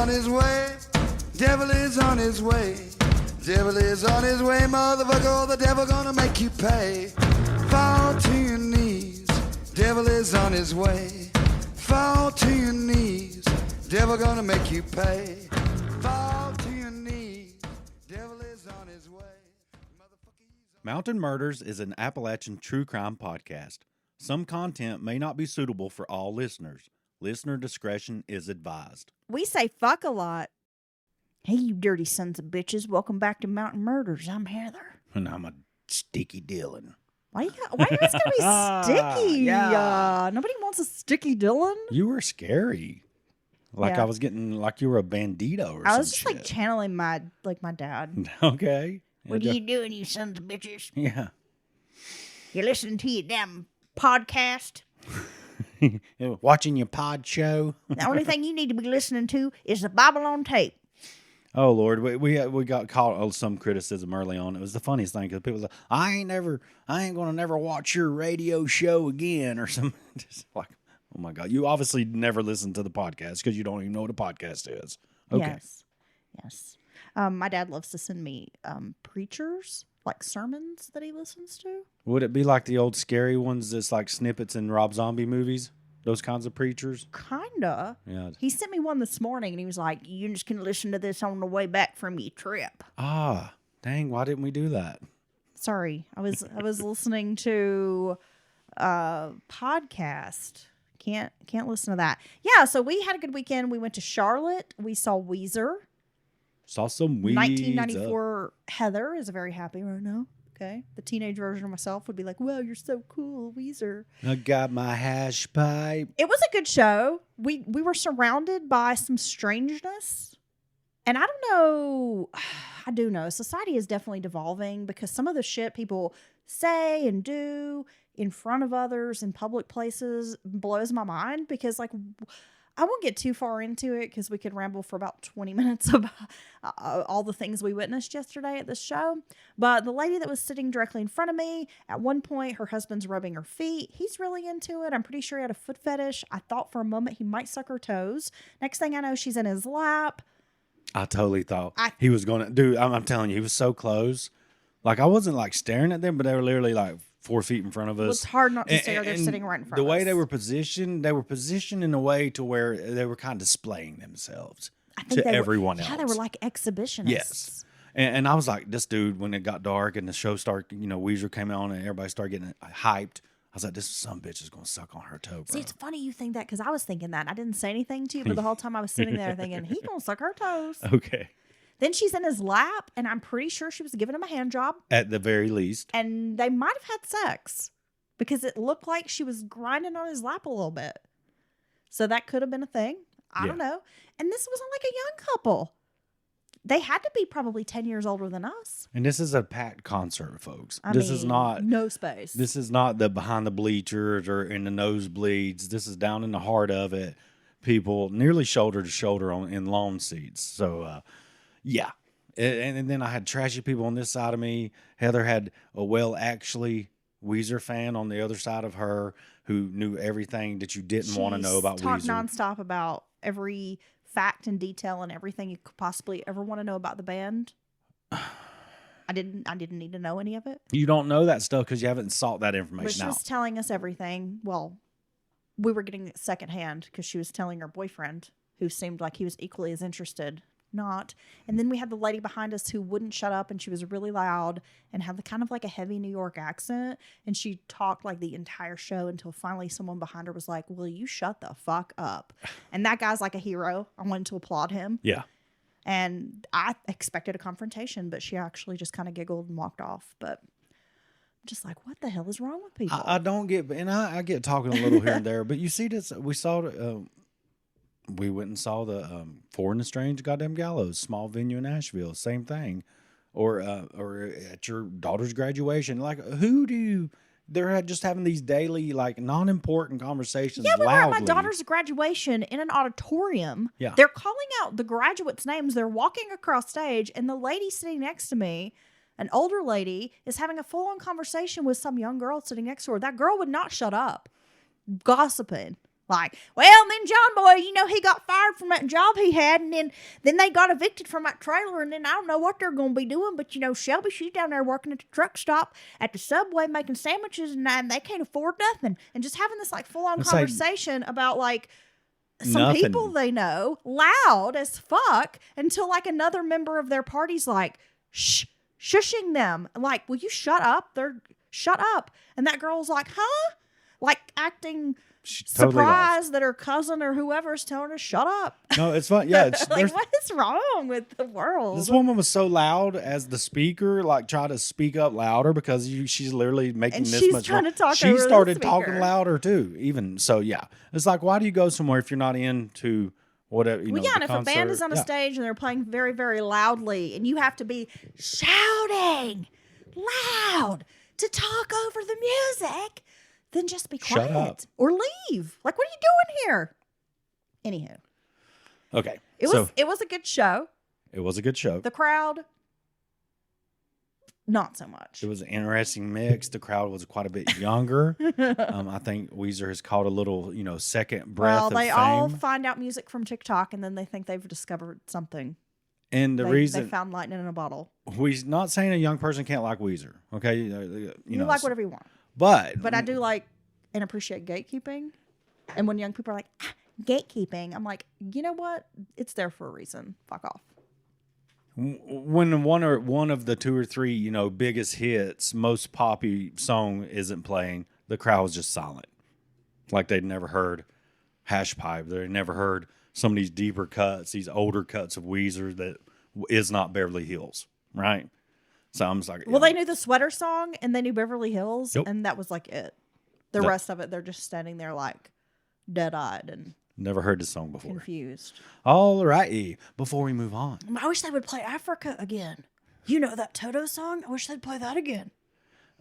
on his way. Devil is on his way. Devil is on his way, motherfucker. The devil gonna make you pay. Fall to your knees. Devil is on his way. Fall to your knees. Devil gonna make you pay. Fall to your knees. Devil is on his way. Mountain Murders is an Appalachian true crime podcast. Some content may not be suitable for all listeners. Listener discretion is advised. We say fuck a lot. Hey, you dirty sons of bitches. Welcome back to Mountain Murders. I'm Heather. And I'm a sticky Dylan. Why you guys gotta be sticky? Yeah. Nobody wants a sticky Dylan. You were scary. Like Yeah. I was getting like you were a bandito or something. I was just like channeling my dad. Okay. What are you doing, you sons of bitches? Yeah. You listening to your damn podcast? Watching your pod show. The only thing you need to be listening to is the Bible on tape. Oh Lord, we got caught on some criticism early on. It was the funniest thing because people said, I ain't gonna never watch your radio show again or something. Just like, oh my God, you obviously never listened to the podcast because you don't even know what a podcast is. Okay. Yes. My dad loves to send me preachers, like sermons that he listens to. Would it be like the old scary ones that's like snippets in Rob Zombie movies? Those kinds of preachers? Kinda. Yeah. He sent me one this morning, and he was like, "You just can listen to this on the way back from your trip." Ah, dang! Why didn't we do that? Sorry, I was listening to a podcast. Can't listen to that. Yeah, so we had a good weekend. We went to Charlotte. We saw Weezer. Saw some weeds. 1994 Heather is very happy right now. Okay, the teenage version of myself would be like, "Wow, you're so cool, Weezer." I got my hash pipe. It was a good show. We were surrounded by some strangeness. And I don't know, I do know, society is definitely devolving because some of the shit people say and do in front of others in public places blows my mind because, like, I won't get too far into it because we could ramble for about 20 minutes about all the things we witnessed yesterday at this show. But the lady that was sitting directly in front of me, at one point, her husband's rubbing her feet. He's really into it. I'm pretty sure he had a foot fetish. I thought for a moment he might suck her toes. Next thing I know, she's in his lap. I totally thought he was going to do. I'm telling you, he was so close. Like I wasn't like staring at them, but they were literally like 4 feet in front of us. Well, it's hard not to stare. They're sitting right in front of us. The way they were positioned in a way to where they were kind of displaying themselves to everyone else. Yeah, they were like exhibitionists. Yes. And I was like, this dude, when it got dark and the show started, Weezer came on and everybody started getting hyped. I was like, this some bitch is going to suck on her toe, bro. See, it's funny you think that because I was thinking that. I didn't say anything to you, but the whole time I was sitting there thinking, he going to suck her toes. Okay. Then she's in his lap, and I'm pretty sure she was giving him a hand job. At the very least. And they might have had sex because it looked like she was grinding on his lap a little bit. So that could have been a thing. I don't know. And this wasn't like a young couple. They had to be probably 10 years older than us. And this is a packed concert, folks. I This mean, is not no space. This is not the behind the bleachers or in the nosebleeds. This is down in the heart of it. People nearly shoulder to shoulder in lawn seats. So, yeah. And then I had trashy people on this side of me. Heather had a actually Weezer fan on the other side of her who knew everything that you didn't want to know about Weezer. Weezer. Talked nonstop about every fact and detail and everything you could possibly ever want to know about the band. I didn't need to know any of it. You don't know that stuff because you haven't sought that information but she out. was telling us everything. Well, we were getting it secondhand because she was telling her boyfriend, who seemed like he was equally as interested. Not. And then we had the lady behind us who wouldn't shut up, and she was really loud and had the kind of like a heavy New York accent. And she talked like the entire show until finally someone behind her was like, "Will you shut the fuck up?" And that guy's like a hero. I wanted to applaud him. Yeah. And I expected a confrontation, but she actually just kind of giggled and walked off. But I'm just like, what the hell is wrong with people? I don't get, and I get talking a little here and there, but you see this, we went and saw the Four and the Strange goddamn Gallows, small venue in Nashville, same thing. Or at your daughter's graduation. Like, they're just having these daily, like, non-important conversations we were at loudly. my daughter's graduation in an auditorium. Yeah. They're calling out the graduates' names. They're walking across stage, and the lady sitting next to me, an older lady, is having a full-on conversation with some young girl sitting next to her. That girl would not shut up. Gossiping. Like, well, then John Boy, he got fired from that job he had, and then they got evicted from that trailer, and then I don't know what they're going to be doing, but, Shelby, she's down there working at the truck stop at the Subway making sandwiches, and they can't afford nothing. And just having this, like, full-on It's like conversation about, like, some nothing. people they know, loud as fuck, until, like, another member of their party's like, shushing them. Like, will you shut up? Shut up. And that girl's like, huh? Like, acting... She's totally surprised that her cousin or whoever is telling her shut up. No, it's fun. Yeah, like, what is wrong with the world? This woman was so loud as the speaker, like, tried to speak up louder because she's literally making and this she's much trying noise. to talk She over started the talking speaker. louder too. Even so, yeah, it's like, why do you go somewhere if you're not into whatever? Well, yeah, and if a band is on a stage and they're playing very, very loudly, and you have to be shouting loud to talk over the music, then just be Shut quiet up. or leave. Like, what are you doing here? Anywho, Okay, it was a good show. It was a good show. The crowd, not so much. It was an interesting mix. The crowd was quite a bit younger. I think Weezer has caught a little, second breath of they fame. all find out music from TikTok, and then they think they've discovered something. And the They reason found lightning in a bottle. we're not saying a young person can't like Weezer, okay? You Like whatever you want. But I do like and appreciate gatekeeping. And when young people are like, gatekeeping, I'm like, you know what? It's there for a reason. Fuck off. when one of the two or three, biggest hits, most poppy song isn't playing, the crowd was just silent. Like they'd never heard Hash Pipe. They'd never heard some of these deeper cuts, these older cuts of Weezer that is not Beverly Hills, right? So I'm just like, Well, they knew the Sweater song and they knew Beverly Hills, Yep. and that was like it. The rest of it, they're just standing there like dead-eyed and never heard this song before. confused. All righty. Before we move on, I wish they would play Africa again. You know that Toto song? I wish they'd play that again.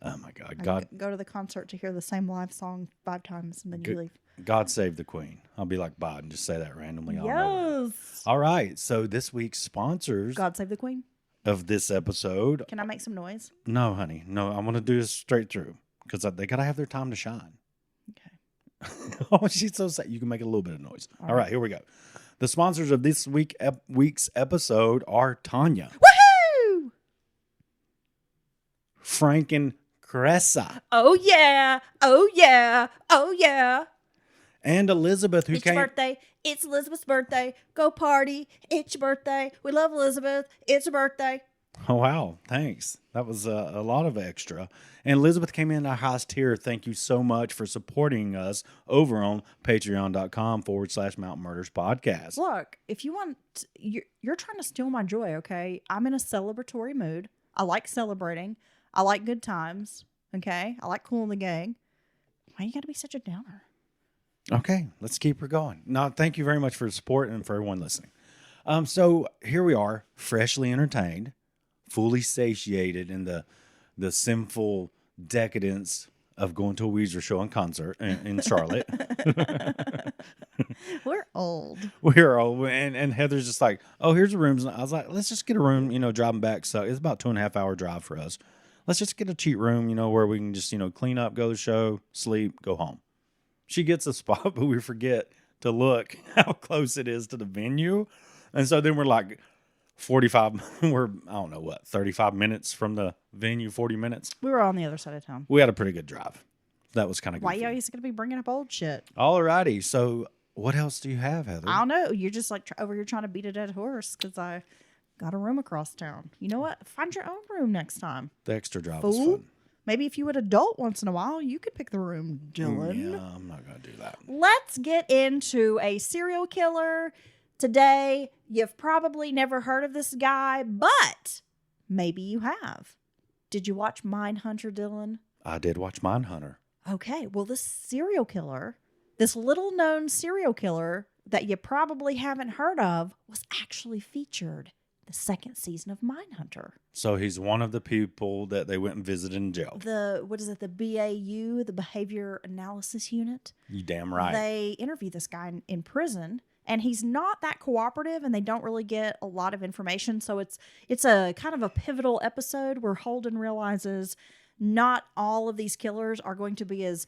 oh my God, I God, go to the concert to hear the same live song 5 times and then you leave. God save the Queen. I'll be like Biden, just say that randomly. I'll know it. Yes. All right. So this week's sponsors God save the Queen. of this episode. Can I make some noise? No, honey. No, I want to do this straight through because they got to have their time to shine. Okay. Oh, she's so sad. You can make a little bit of noise. All right, here we go. The sponsors of this week's episode are Tanya, Woohoo! Franken Cressa, Oh yeah. Oh yeah. Oh yeah. and Elizabeth, who It's your birthday. It's Elizabeth's birthday. Go party. It's your birthday. We love Elizabeth. It's her birthday. Oh, wow. Thanks. That was a lot of extra. And Elizabeth came in our highest tier. Thank you so much for supporting us over on patreon.com/Mountain Murders Podcast. Look, if you want, you're trying to steal my joy, okay? I'm in a celebratory mood. I like celebrating. I like good times, okay? I like cooling the gang. Why you gotta be such a downer? Okay, let's keep her going. No, thank you very much for the support and for everyone listening. So here we are, freshly entertained, fully satiated in the sinful decadence of going to a Weezer show and concert in Charlotte. We're old. We're all and Heather's just like, oh, here's the rooms. I was like, let's just get a room, driving back. So it's about 2.5 hour drive for us. Let's just get a cheap room, where we can just, clean up, go to the show, sleep, go home. She gets a spot, but we forget to look how close it is to the venue. And so then we're like 35 minutes from the venue, 40 minutes. We were on the other side of town. We had a pretty good drive. That was kind of good. Why you always gonna be bringing up old shit? All righty. So what else do you have, Heather? I don't know. You're just like over here trying to beat a dead horse because I got a room across town. You know what? Find your own room next time. The extra drive was Fool. fun. Maybe if you would adult once in a while, you could pick the room, Dylan. Yeah, I'm not going to do that. Let's get into a serial killer. Today, you've probably never heard of this guy, but maybe you have. Did you watch Mindhunter, Dylan? I did watch Mindhunter. Okay, well, this serial killer, this little known serial killer that you probably haven't heard of, was actually featured the second season of Mindhunter. So he's one of the people that they went and visited in jail. The BAU, the Behavior Analysis Unit. You damn right. They interview this guy in prison, and he's not that cooperative, and they don't really get a lot of information. So it's a kind of a pivotal episode where Holden realizes not all of these killers are going to be as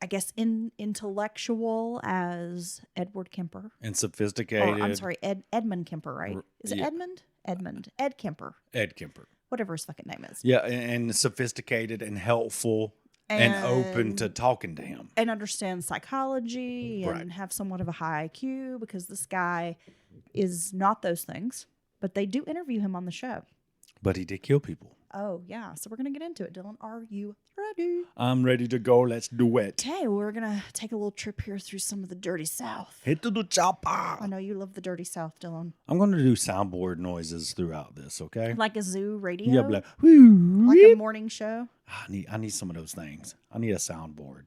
I guess, intellectual as Edward Kemper. And Or, sophisticated. I'm sorry, Edmund Kemper, right? Is it yeah. Edmund? Edmund. Ed Kemper. Ed Kemper. Whatever his fucking name is. Yeah, and sophisticated and helpful and open to talking to him. And understand psychology and Right. have somewhat of a high IQ, because this guy is not those things. But they do interview him on the show. But he did kill people. Oh, yeah. So we're going to get into it. Dylan, are you ready? I'm ready to go. Let's do it. Okay, we're going to take a little trip here through some of the dirty South. Hit to the chopper. I know you love the dirty South, Dylan. I'm going to do soundboard noises throughout this, okay? Like a zoo radio? Yeah, like, Like a morning show? I need some of those things. I need a soundboard.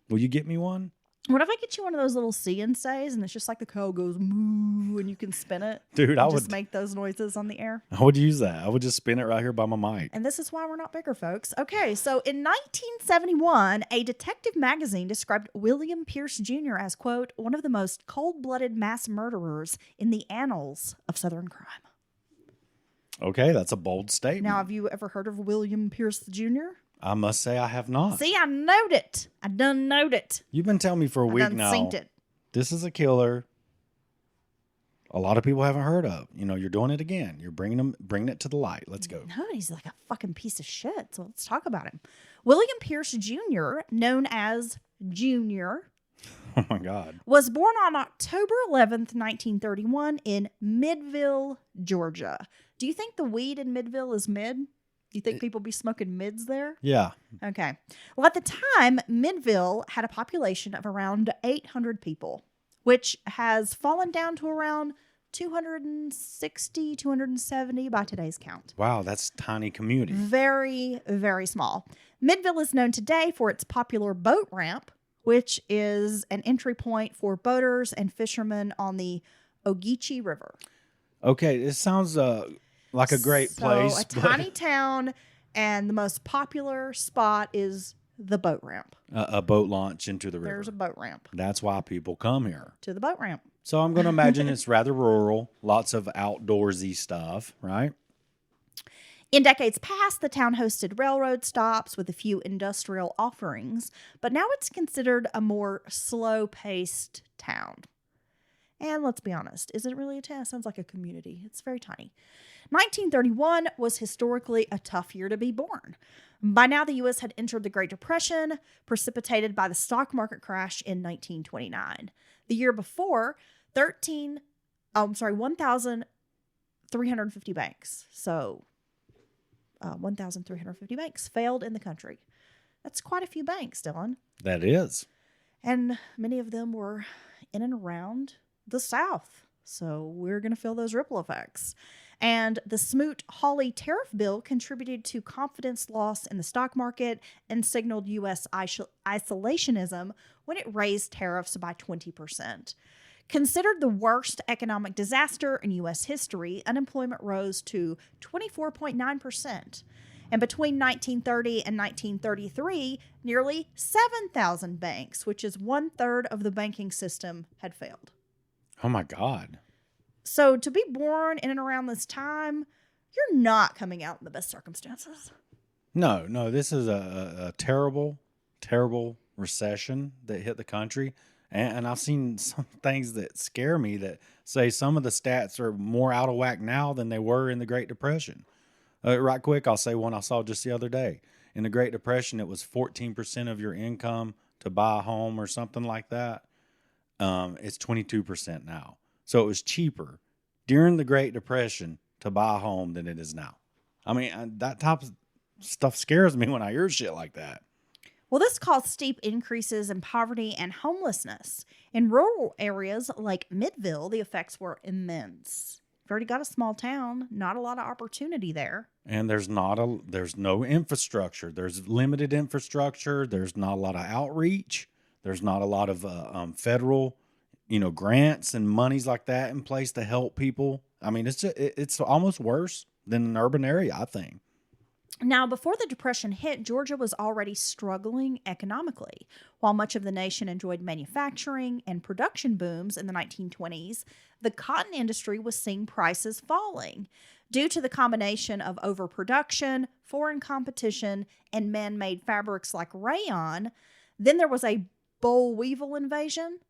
Will you get me one? What if I get you one of those little see and says, and it's just like the cow goes moo, and you can spin it? Dude, I and would just make those noises on the air. I would use that. I would just spin it right here by my mic. And this is why we're not bigger, folks. Okay, so in 1971, a detective magazine described William Pierce Jr. as, quote, one of the most cold-blooded mass murderers in the annals of Southern crime. Okay, that's a bold statement. Now, have you ever heard of William Pierce Jr.? I must say I have not. See, I knowed it. I done knowed it. You've been telling me for a I week done now. synced it. This is a killer a lot of people haven't heard of. You know, you're doing it again. You're bringing it to the light. Let's go. No, he's like a fucking piece of shit. So let's talk about him. William Pierce Jr., known as Junior, Oh my God. was born on October 11th, 1931 in Midville, Georgia. Do you think the weed in Midville is mid? Do you think people be smoking mids there? Yeah. Okay. Well, at the time, Midville had a population of around 800 people, which has fallen down to around 260, 270 by today's count. Wow, that's a tiny community. Very, very small. Midville is known today for its popular boat ramp, which is an entry point for boaters and fishermen on the Ogeechee River. Okay, it sounds like a great place. So a but tiny town, and the most popular spot is the boat ramp. a boat launch into the river. There's a boat ramp That's why people come here. to the boat ramp. So I'm going to imagine it's rather rural, lots of outdoorsy stuff, right? In decades past, the town hosted railroad stops with a few industrial offerings, but now it's considered a more slow-paced town. And let's be honest, is it really a town? It sounds like a community. It's very tiny. 1931 was historically a tough year to be born. By now, the U.S. had entered the Great Depression, precipitated by the stock market crash in 1929. The year before, 1,350 banks. So 1,350 banks failed in the country. That's quite a few banks, Dylan. That is. And many of them were in and around the South. So we're going to feel those ripple effects. And the Smoot-Hawley tariff bill contributed to confidence loss in the stock market and signaled U.S. isolationism when it raised tariffs by 20%. Considered the worst economic disaster in U.S. history, unemployment rose to 24.9%. And between 1930 and 1933, nearly 7,000 banks, which is 1/3 of the banking system, had failed. Oh my God. So to be born in and around this time, you're not coming out in the best circumstances. No, this is a terrible, terrible recession that hit the country. And I've seen some things that scare me that say some of the stats are more out of whack now than they were in the Great Depression. Right quick, I'll say one I saw just the other day. In the Great Depression, it was 14% of your income to buy a home or something like that. It's 22% now. So it was cheaper during the Great Depression to buy a home than it is now. I mean, that type of stuff scares me when I hear shit like that. Well, this caused steep increases in poverty and homelessness. In rural areas like Midville, the effects were immense. You've already got a small town, not a lot of opportunity there. And there's no infrastructure. There's limited infrastructure. There's not a lot of outreach. There's not a lot of federal, grants and monies like that in place to help people. I mean, it's almost worse than an urban area, I think. Now, before the Depression hit, Georgia was already struggling economically. While much of the nation enjoyed manufacturing and production booms in the 1920s, the cotton industry was seeing prices falling. Due to the combination of overproduction, foreign competition, and man-made fabrics like rayon, then there was a boll weevil invasion,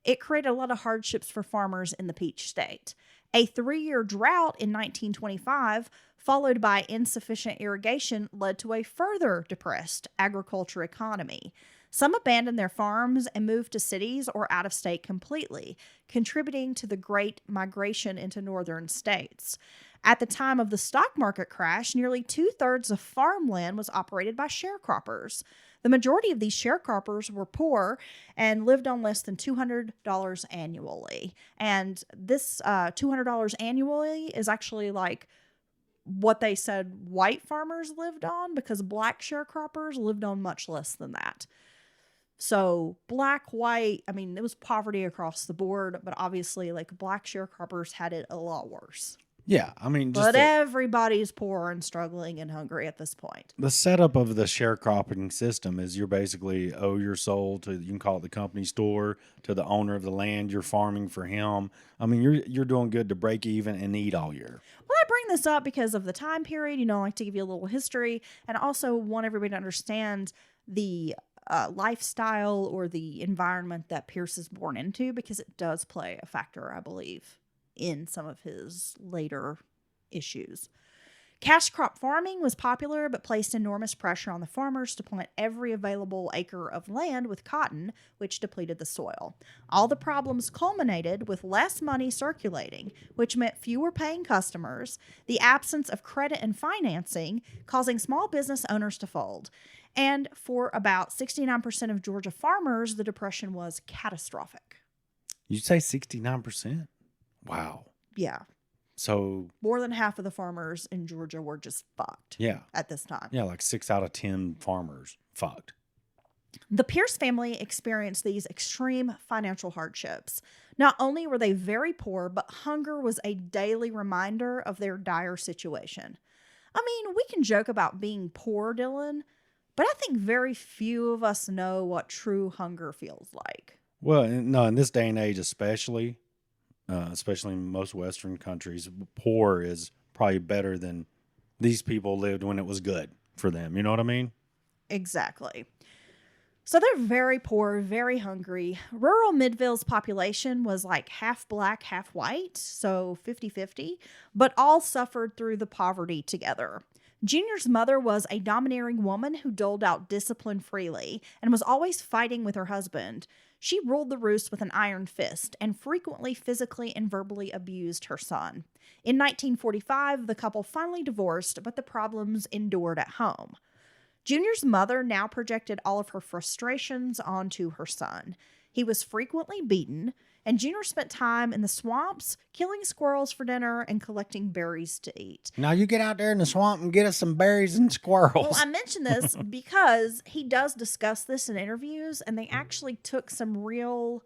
it created a lot of hardships for farmers in the Peach State. A 3-year drought in 1925, followed by insufficient irrigation, led to a further depressed agriculture economy. Some abandoned their farms and moved to cities or out of state completely, contributing to the Great Migration into northern states. At the time of the stock market crash, nearly 2/3 of farmland was operated by sharecroppers. The majority of these sharecroppers were poor and lived on less than $200 annually. And this $200 annually is actually like what they said white farmers lived on, because black sharecroppers lived on much less than that. So black, white, I mean, it was poverty across the board, but obviously like black sharecroppers had it a lot worse. Yeah, I mean, just But everybody's poor and struggling and hungry at this point. the setup of the sharecropping system is you're basically owe your soul to, you can call it the company store, to the owner of the land. You're farming for him. I mean, you're doing good to break even and eat all year. Well, I bring this up because of the time period. I like to give you a little history, and also want everybody to understand the lifestyle or the environment that Pierce is born into, because it does play a factor, I believe, in some of his later issues. Cash crop farming was popular, but placed enormous pressure on the farmers to plant every available acre of land with cotton, which depleted the soil. All the problems culminated with less money circulating, which meant fewer paying customers, the absence of credit and financing, causing small business owners to fold. And for about 69% of Georgia farmers, the depression was catastrophic. You say 69%? Wow. Yeah. So, More than half of the farmers in Georgia were just fucked yeah. at this time. Yeah, like 6 out of 10 farmers fucked. The Pierce family experienced these extreme financial hardships. Not only were they very poor, but hunger was a daily reminder of their dire situation. I mean, we can joke about being poor, Dylan, but I think very few of us know what true hunger feels like. Well, no, in this day and age, especially in most Western countries, poor is probably better than these people lived when it was good for them. You know what I mean? Exactly. So they're very poor, very hungry. Rural Midville's population was like half black, half white, so 50-50, but all suffered through the poverty together. Junior's mother was a domineering woman who doled out discipline freely and was always fighting with her husband. She ruled the roost with an iron fist and frequently physically and verbally abused her son. In 1945, the couple finally divorced, but the problems endured at home. Junior's mother now projected all of her frustrations onto her son. He was frequently beaten, and Junior spent time in the swamps, killing squirrels for dinner and collecting berries to eat. Now you get out there in the swamp and get us some berries and squirrels. Well, I mention this because he does discuss this in interviews, and they actually took some real,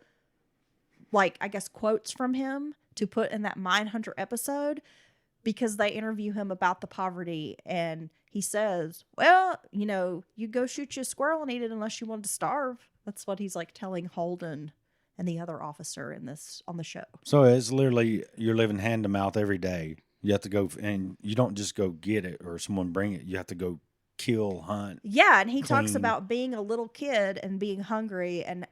quotes from him to put in that Mindhunter episode, because they interview him about the poverty, and he says, well, you go shoot you a squirrel and eat it unless you want to starve. That's what he's telling Holden and the other officer on the show. So it's literally, you're living hand to mouth every day. You have to go, and you don't just go get it or someone bring it. You have to go kill, hunt. Yeah, and he talks clean. about being a little kid and being hungry and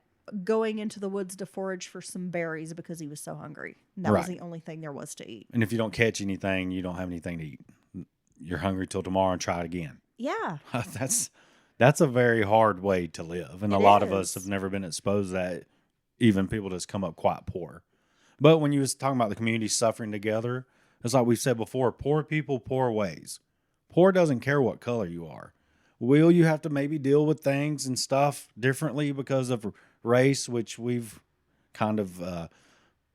going into the woods to forage for some berries because he was so hungry. And that was Right. the only thing there was to eat. And if you don't catch anything, you don't have anything to eat. You're hungry till tomorrow and try it again. Yeah. That's a very hard way to live. And It a lot of us is. have never been exposed to that, even people that's come up quite poor. But when you was talking about the community suffering together, it's like we've said before, poor people, poor ways. Poor doesn't care what color you are. Will you have to maybe deal with things and stuff differently because of race, which we've kind of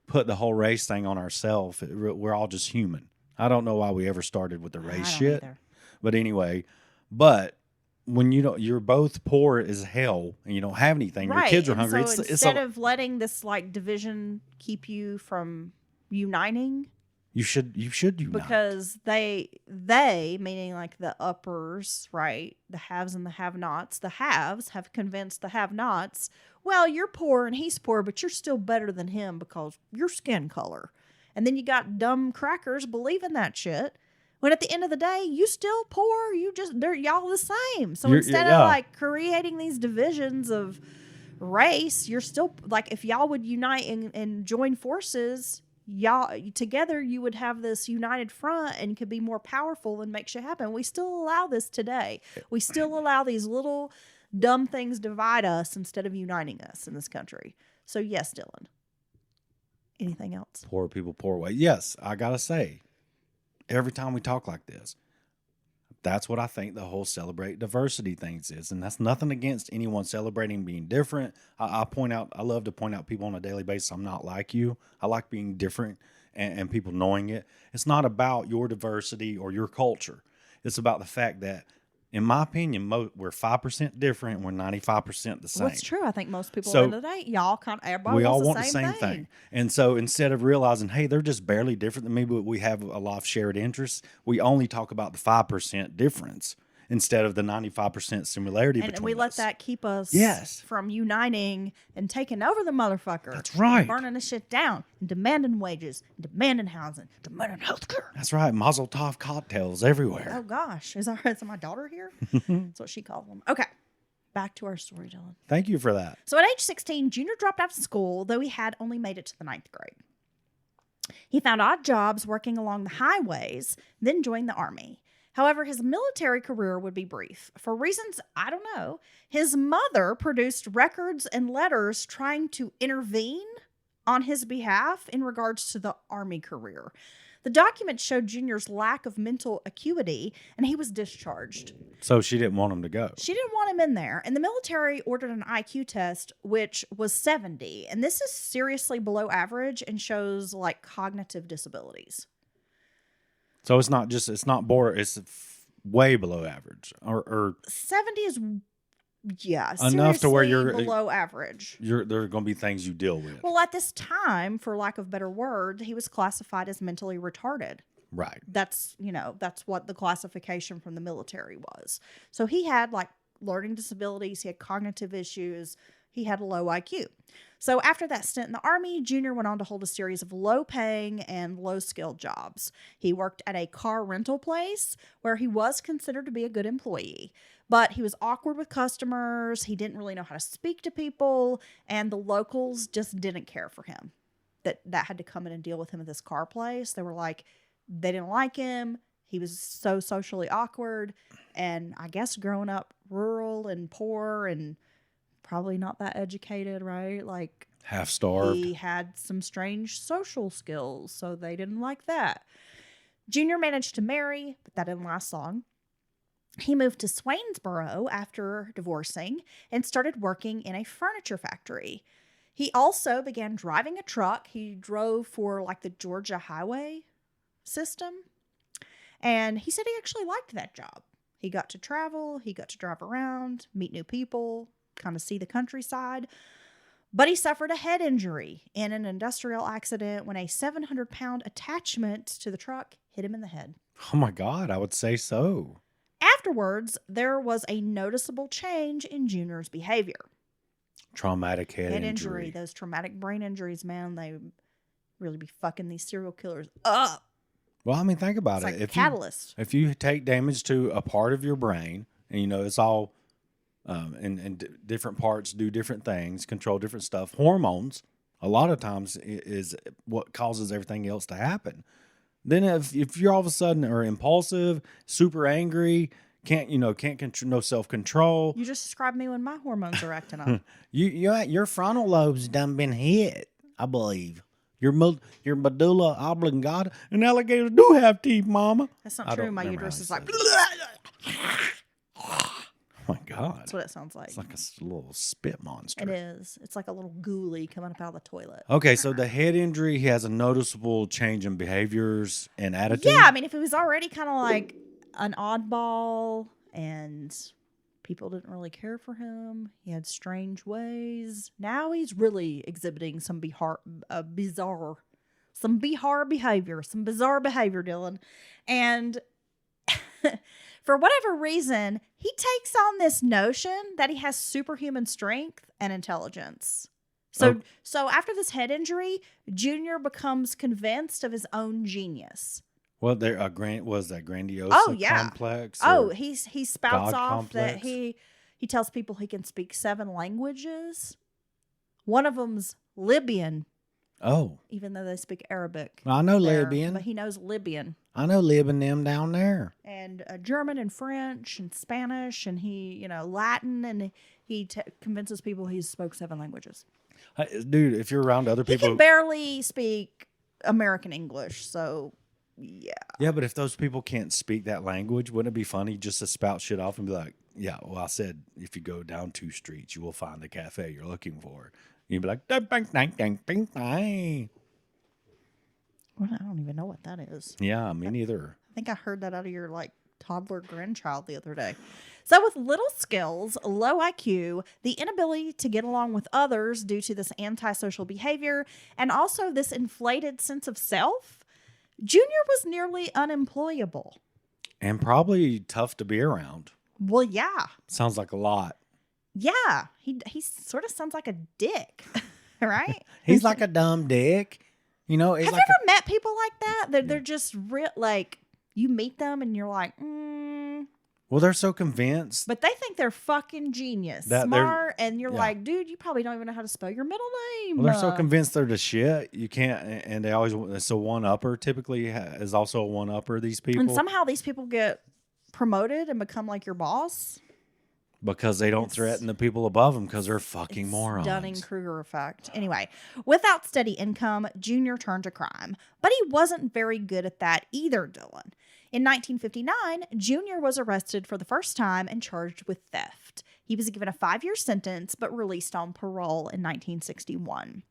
put the whole race thing on ourselves. We're all just human. I don't know why we ever started with the I race don't shit. either. But anyway, when you're both poor as hell and you don't have anything, your kids are and hungry. So instead of letting this division keep you from uniting, you should unite. because they meaning the uppers, right, the haves and the have-nots, the haves have convinced the have-nots, well, you're poor and he's poor, but you're still better than him because your skin color. And then you got dumb crackers believing that shit, when at the end of the day, you still poor. They're y'all the same. So You're- instead yeah. of creating these divisions of race, you're still like, if y'all would unite and join forces, y'all together, you would have this united front and could be more powerful and make shit happen. We still allow this today. We still allow these little dumb things divide us instead of uniting us in this country. So yes, Dylan. Anything else? Poor people, poor way. Yes, I gotta say, every time we talk like this, that's what I think the whole celebrate diversity things is. And that's nothing against anyone celebrating being different. I love to point out people on a daily basis. I'm not like you. I like being different and people knowing it. It's not about your diversity or your culture. It's about the fact that, in my opinion, we're 5% different and we're 95% the same. Well, it's true. I think most people So, in the day, y'all kind of, everybody we all wants want the same thing. And so instead of realizing, hey, they're just barely different than me, but we have a lot of shared interests, we only talk about the 5% difference instead of the 95% similarity And between we let us. that keep us Yes. from uniting and taking over the motherfucker. That's right. Burning the shit down and demanding wages, and demanding housing, demanding healthcare. That's right. Mazel tov cocktails everywhere. Oh gosh, is my daughter here? That's what she calls them. Okay, back to our story, Dylan. Thank you for that. So at age 16, Junior dropped out of school, though he had only made it to the 9th grade. He found odd jobs working along the highways, then joined the Army. However, his military career would be brief. For reasons I don't know, his mother produced records and letters trying to intervene on his behalf in regards to the Army career. The documents showed Junior's lack of mental acuity, and he was discharged. So she didn't want him to go. She didn't want him in there, and the military ordered an IQ test, which was 70, and this is seriously below average and shows like cognitive disabilities. So it's not way below average, or 70 is, yeah, enough to where seriously you're below average. there are going to be things you deal with. Well, at this time, for lack of better word, he was classified as mentally retarded. Right. That's what the classification from the military was. So he had like learning disabilities, he had cognitive issues, he had a low IQ. So after that stint in the Army, Junior went on to hold a series of low-paying and low-skilled jobs. He worked at a car rental place where he was considered to be a good employee, but he was awkward with customers, he didn't really know how to speak to people, and the locals just didn't care for him. That had to come in and deal with him at this car place. They were like, they didn't like him. He was so socially awkward, and I guess growing up rural and poor and probably not that educated, right? Like, Half starved. he had some strange social skills, so they didn't like that. Junior managed to marry, but that didn't last long. He moved to Swainsboro after divorcing and started working in a furniture factory. He also began driving a truck. He drove for like the Georgia highway system, and he said he actually liked that job. He got to travel, he got to drive around, meet new people, kind of see the countryside. But he suffered a head injury in an industrial accident when a 700-pound attachment to the truck hit him in the head. Oh my God, I would say so. Afterwards, there was a noticeable change in Junior's behavior. Traumatic head injury. Those traumatic brain injuries, man, they really be fucking these serial killers up. Well, I mean, think about It's it. like If catalyst. if you take damage to a part of your brain, and it's all, and different parts do different things, control different stuff. Hormones, a lot of times, is what causes everything else to happen. Then if you're all of a sudden are impulsive, super angry, can't no self-control. You just described me when my hormones are acting up. Your frontal lobe's done been hit, I believe. Your medulla oblongata, and alligators do have teeth, Mama. That's not I true. don't My remember uterus how is he like. Oh my God, That's what it sounds like. it's like a little spit monster. It is. It's like a little ghoulie coming up out of the toilet. Okay, so the head injury, he has a noticeable change in behaviors and attitude. Yeah, I mean, if he was already kind of like an oddball and people didn't really care for him, he had strange ways. Now he's really exhibiting some bizarre behavior, some bizarre behavior, Dylan. And for whatever reason, he takes on this notion that he has superhuman strength and intelligence. So after this head injury, Junior becomes convinced of his own genius. Well, was that grandiose complex? Oh, or he spouts God off complex? that he tells people he can speak 7 languages. One of them's Libyan, Oh, even though they speak Arabic. I know there, Libyan. But he knows Libyan. I know Libyan them down there. And German and French and Spanish, and he, Latin, and he convinces people he spoke 7 languages. Dude, if you're around other He people. can barely speak American English, so yeah. Yeah, but if those people can't speak that language, wouldn't it be funny just to spout shit off and be like, yeah, well, I said if you go down 2 streets, you will find the cafe you're looking for. You'd be like, dang, dang, dang, dang, dang, dang. Well, I don't even know what that is. Yeah, me neither. I think I heard that out of your toddler grandchild the other day. So with little skills, low IQ, the inability to get along with others due to this antisocial behavior, and also this inflated sense of self, Junior was nearly unemployable. And probably tough to be around. Well, yeah. Sounds like a lot. Yeah. He sort of sounds like a dick, right? He's like a dumb dick. He's Have like you ever met people like that? They're just real, you meet them and you're like, well, they're so convinced. but they think they're fucking genius, That they're- smart, and you're yeah. like, dude, you probably don't even know how to spell your middle name. Well, they're so convinced they're the shit. You can't, and they always, it's a one-upper typically is also a one-upper, these people. And somehow these people get promoted and become like your boss. Because they don't threaten the people above them because they're fucking morons. Dunning-Kruger effect. Anyway, without steady income, Junior turned to crime. But he wasn't very good at that either, Dylan. In 1959, Junior was arrested for the first time and charged with theft. He was given a 5-year sentence but released on parole in 1961.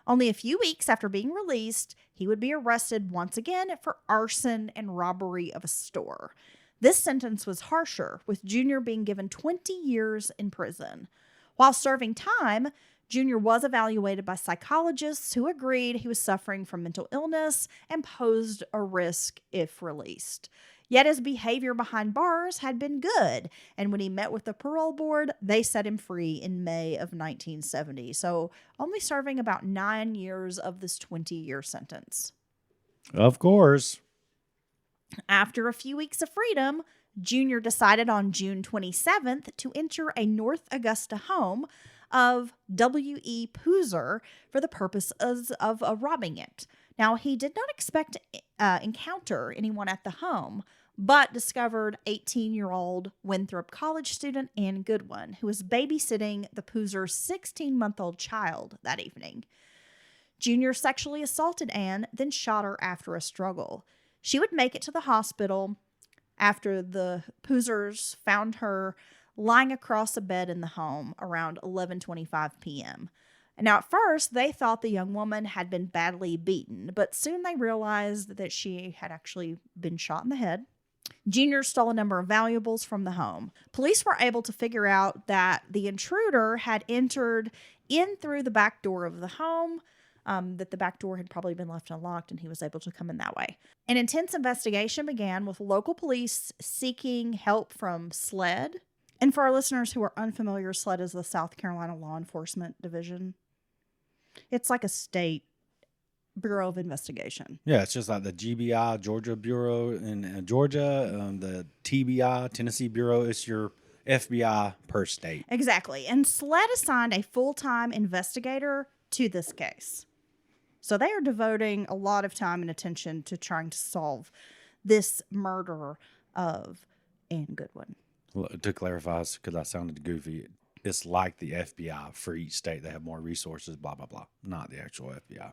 Only a few weeks after being released, he would be arrested once again for arson and robbery of a store. This sentence was harsher, with Junior being given 20 years in prison. While serving time, Junior was evaluated by psychologists who agreed he was suffering from mental illness and posed a risk if released. Yet his behavior behind bars had been good, and when he met with the parole board, they set him free in May of 1970, so only serving about 9 years of this 20-year sentence. Of course. After a few weeks of freedom, Junior decided on June 27th to enter a North Augusta home of W.E. Poozer for the purpose of robbing it. Now, he did not expect to encounter anyone at the home, but discovered 18-year-old Winthrop College student Ann Goodwin, who was babysitting the Poozer's 16-month-old child that evening. Junior sexually assaulted Ann, then shot her after a struggle. She would make it to the hospital after the Poozers found her lying across a bed in the home around 11:25 p.m. Now, at first, they thought the young woman had been badly beaten, but soon they realized that she had actually been shot in the head. Junior stole a number of valuables from the home. Police were able to figure out that the intruder had entered in through the back door of the home, that the back door had probably been left unlocked and he was able to come in that way. An intense investigation began with local police seeking help from SLED. And for our listeners who are unfamiliar, SLED is the South Carolina Law Enforcement Division. It's like a state Bureau of Investigation. Yeah, it's just like the GBI, Georgia Bureau in Georgia, the TBI, Tennessee Bureau. It's your FBI per state. Exactly. And SLED assigned a full-time investigator to this case. So they are devoting a lot of time and attention to trying to solve this murder of Ann Goodwin. Well, to clarify, because I sounded goofy, it's like the FBI for each state. They have more resources, blah, blah, blah. Not the actual FBI.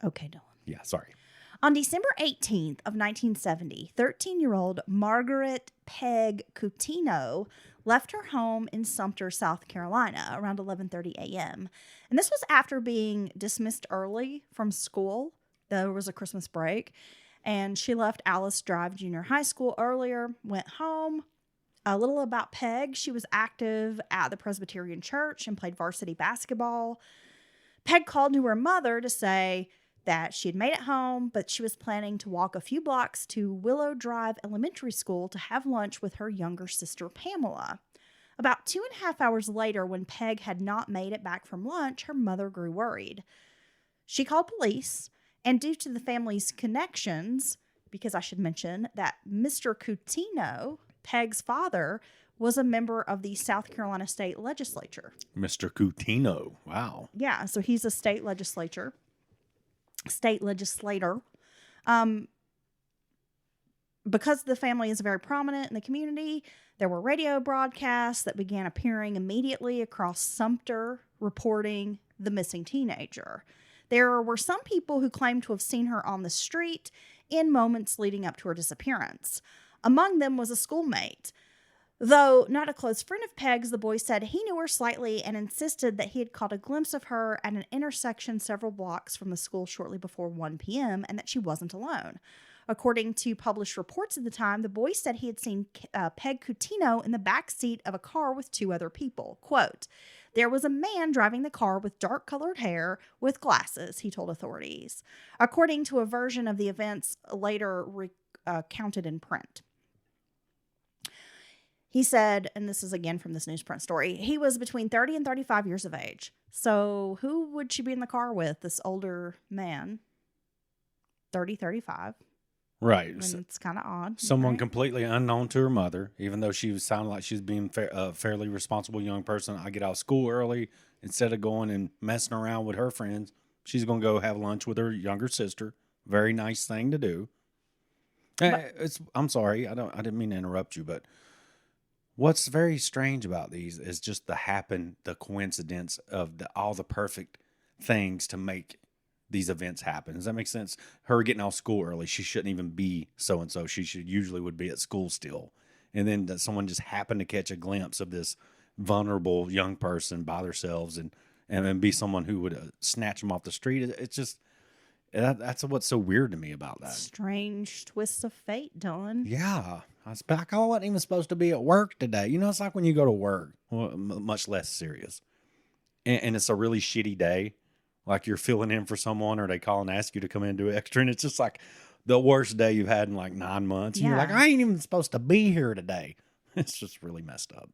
Okay, Dylan. Yeah, sorry. On December 18th of 1970, 13-year-old Margaret Peg Coutinho left her home in Sumter, South Carolina around 11:30 a.m. And this was after being dismissed early from school. There was a Christmas break. And she left Alice Drive Junior High School earlier, went home. A little about Peg, she was active at the Presbyterian Church and played varsity basketball. Peg called to her mother to say that she had made it home, but she was planning to walk a few blocks to Willow Drive Elementary School to have lunch with her younger sister, Pamela. About 2.5 hours later, when Peg had not made it back from lunch, her mother grew worried. She called police, and due to the family's connections, because I should mention that Mr. Coutinho, Peg's father, was a member of the South Carolina State Legislature. Mr. Coutinho. Wow. Yeah, so he's a state legislator. Because the family is very prominent in the community, there were radio broadcasts that began appearing immediately across Sumter reporting the missing teenager. There were some people who claimed to have seen her on the street in moments leading up to her disappearance. Among them was a schoolmate. Though not a close friend of Peg's, the boy said he knew her slightly and insisted that he had caught a glimpse of her at an intersection several blocks from the school shortly before 1 p.m. and that she wasn't alone. According to published reports at the time, the boy said he had seen Peg Coutinho in the back seat of a car with 2 other people. Quote, "There was a man driving the car with dark-colored hair with glasses," he told authorities, according to a version of the events later recounted in print. He said, and this is again from this newsprint story, he was between 30 and 35 years of age. So who would she be in the car with? This older man, 30, 35. Right. And it's kind of odd. Someone right? completely unknown to her mother, even though she sounded like she was being a fairly responsible young person. I get out of school early. Instead of going and messing around with her friends, she's going to go have lunch with her younger sister. Very nice thing to do. I'm sorry. I didn't mean to interrupt you, but what's very strange about these is just the coincidence of all the perfect things to make these events happen. Does that make sense? Her getting out of school early, she shouldn't even be so-and-so. She usually would be at school still. And then that someone just happened to catch a glimpse of this vulnerable young person by themselves and then be someone who would snatch them off the street. It's just, that's what's so weird to me about that. Strange twists of fate, Dylan. Yeah. I wasn't even supposed to be at work today. You know, it's like when you go to work, well, much less serious. And it's a really shitty day. Like you're filling in for someone or they call and ask you to come in and do extra. And it's just like the worst day you've had in like 9 months. And you're like, I ain't even supposed to be here today. It's just really messed up.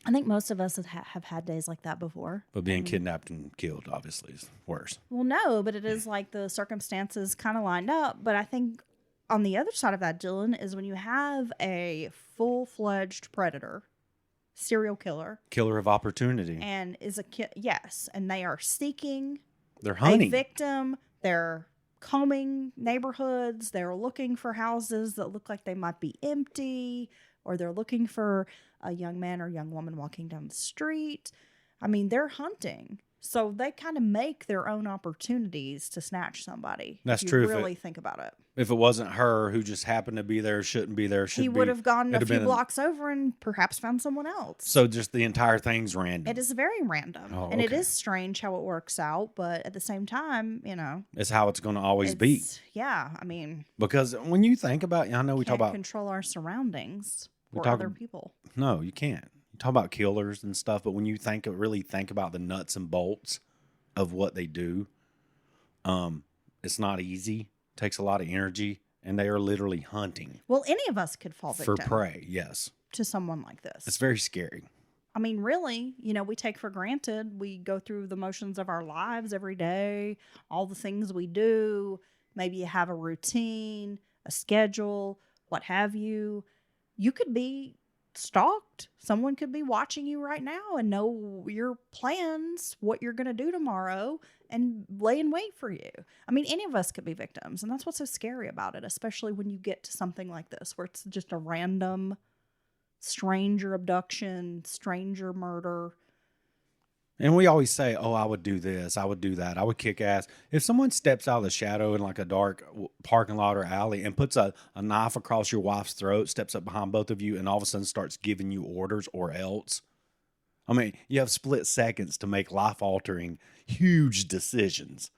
I think most of us have had days like that before. But being kidnapped and killed, obviously, is worse. Well, no, but it is like the circumstances kind of lined up. But I think on the other side of that, Dylan, is when you have a full-fledged predator, serial killer. Killer of opportunity. And is yes. And they are seeking They're hunting. a victim. They're combing neighborhoods. They're looking for houses that look like they might be empty. Or they're looking for a young man or young woman walking down the street. I mean, they're hunting. So they kind of make their own opportunities to snatch somebody. That's if true. you really think about it. If it wasn't her who just happened to be there, shouldn't be there, He would have gone a few blocks over and perhaps found someone else. So just the entire thing's random. It is very random. Oh, and it okay. is strange how it works out. But at the same time, you know. It's how it's going to always be. Yeah. I mean. Because when you think about, I know we talk about. Control our surroundings we or talk, other people. No, you can't. You talk about killers and stuff. But when you really think about the nuts and bolts of what they do, it's not easy. It takes a lot of energy. And they are literally hunting. Well, any of us could fall victim for prey, yes. To someone like this. It's very scary. I mean, really, we take for granted. We go through the motions of our lives every day, all the things we do. Maybe you have a routine, a schedule, what have you. You could be stalked. Someone could be watching you right now and know your plans, what you're going to do tomorrow, and lay in wait for you. I mean, any of us could be victims, and that's what's so scary about it, especially when you get to something like this, where it's just a random stranger abduction, stranger murder. And we always say, oh, I would do this, I would do that, I would kick ass. If someone steps out of the shadow in like a dark parking lot or alley and puts a knife across your wife's throat, steps up behind both of you, and all of a sudden starts giving you orders or else, I mean, you have split seconds to make life-altering, huge decisions.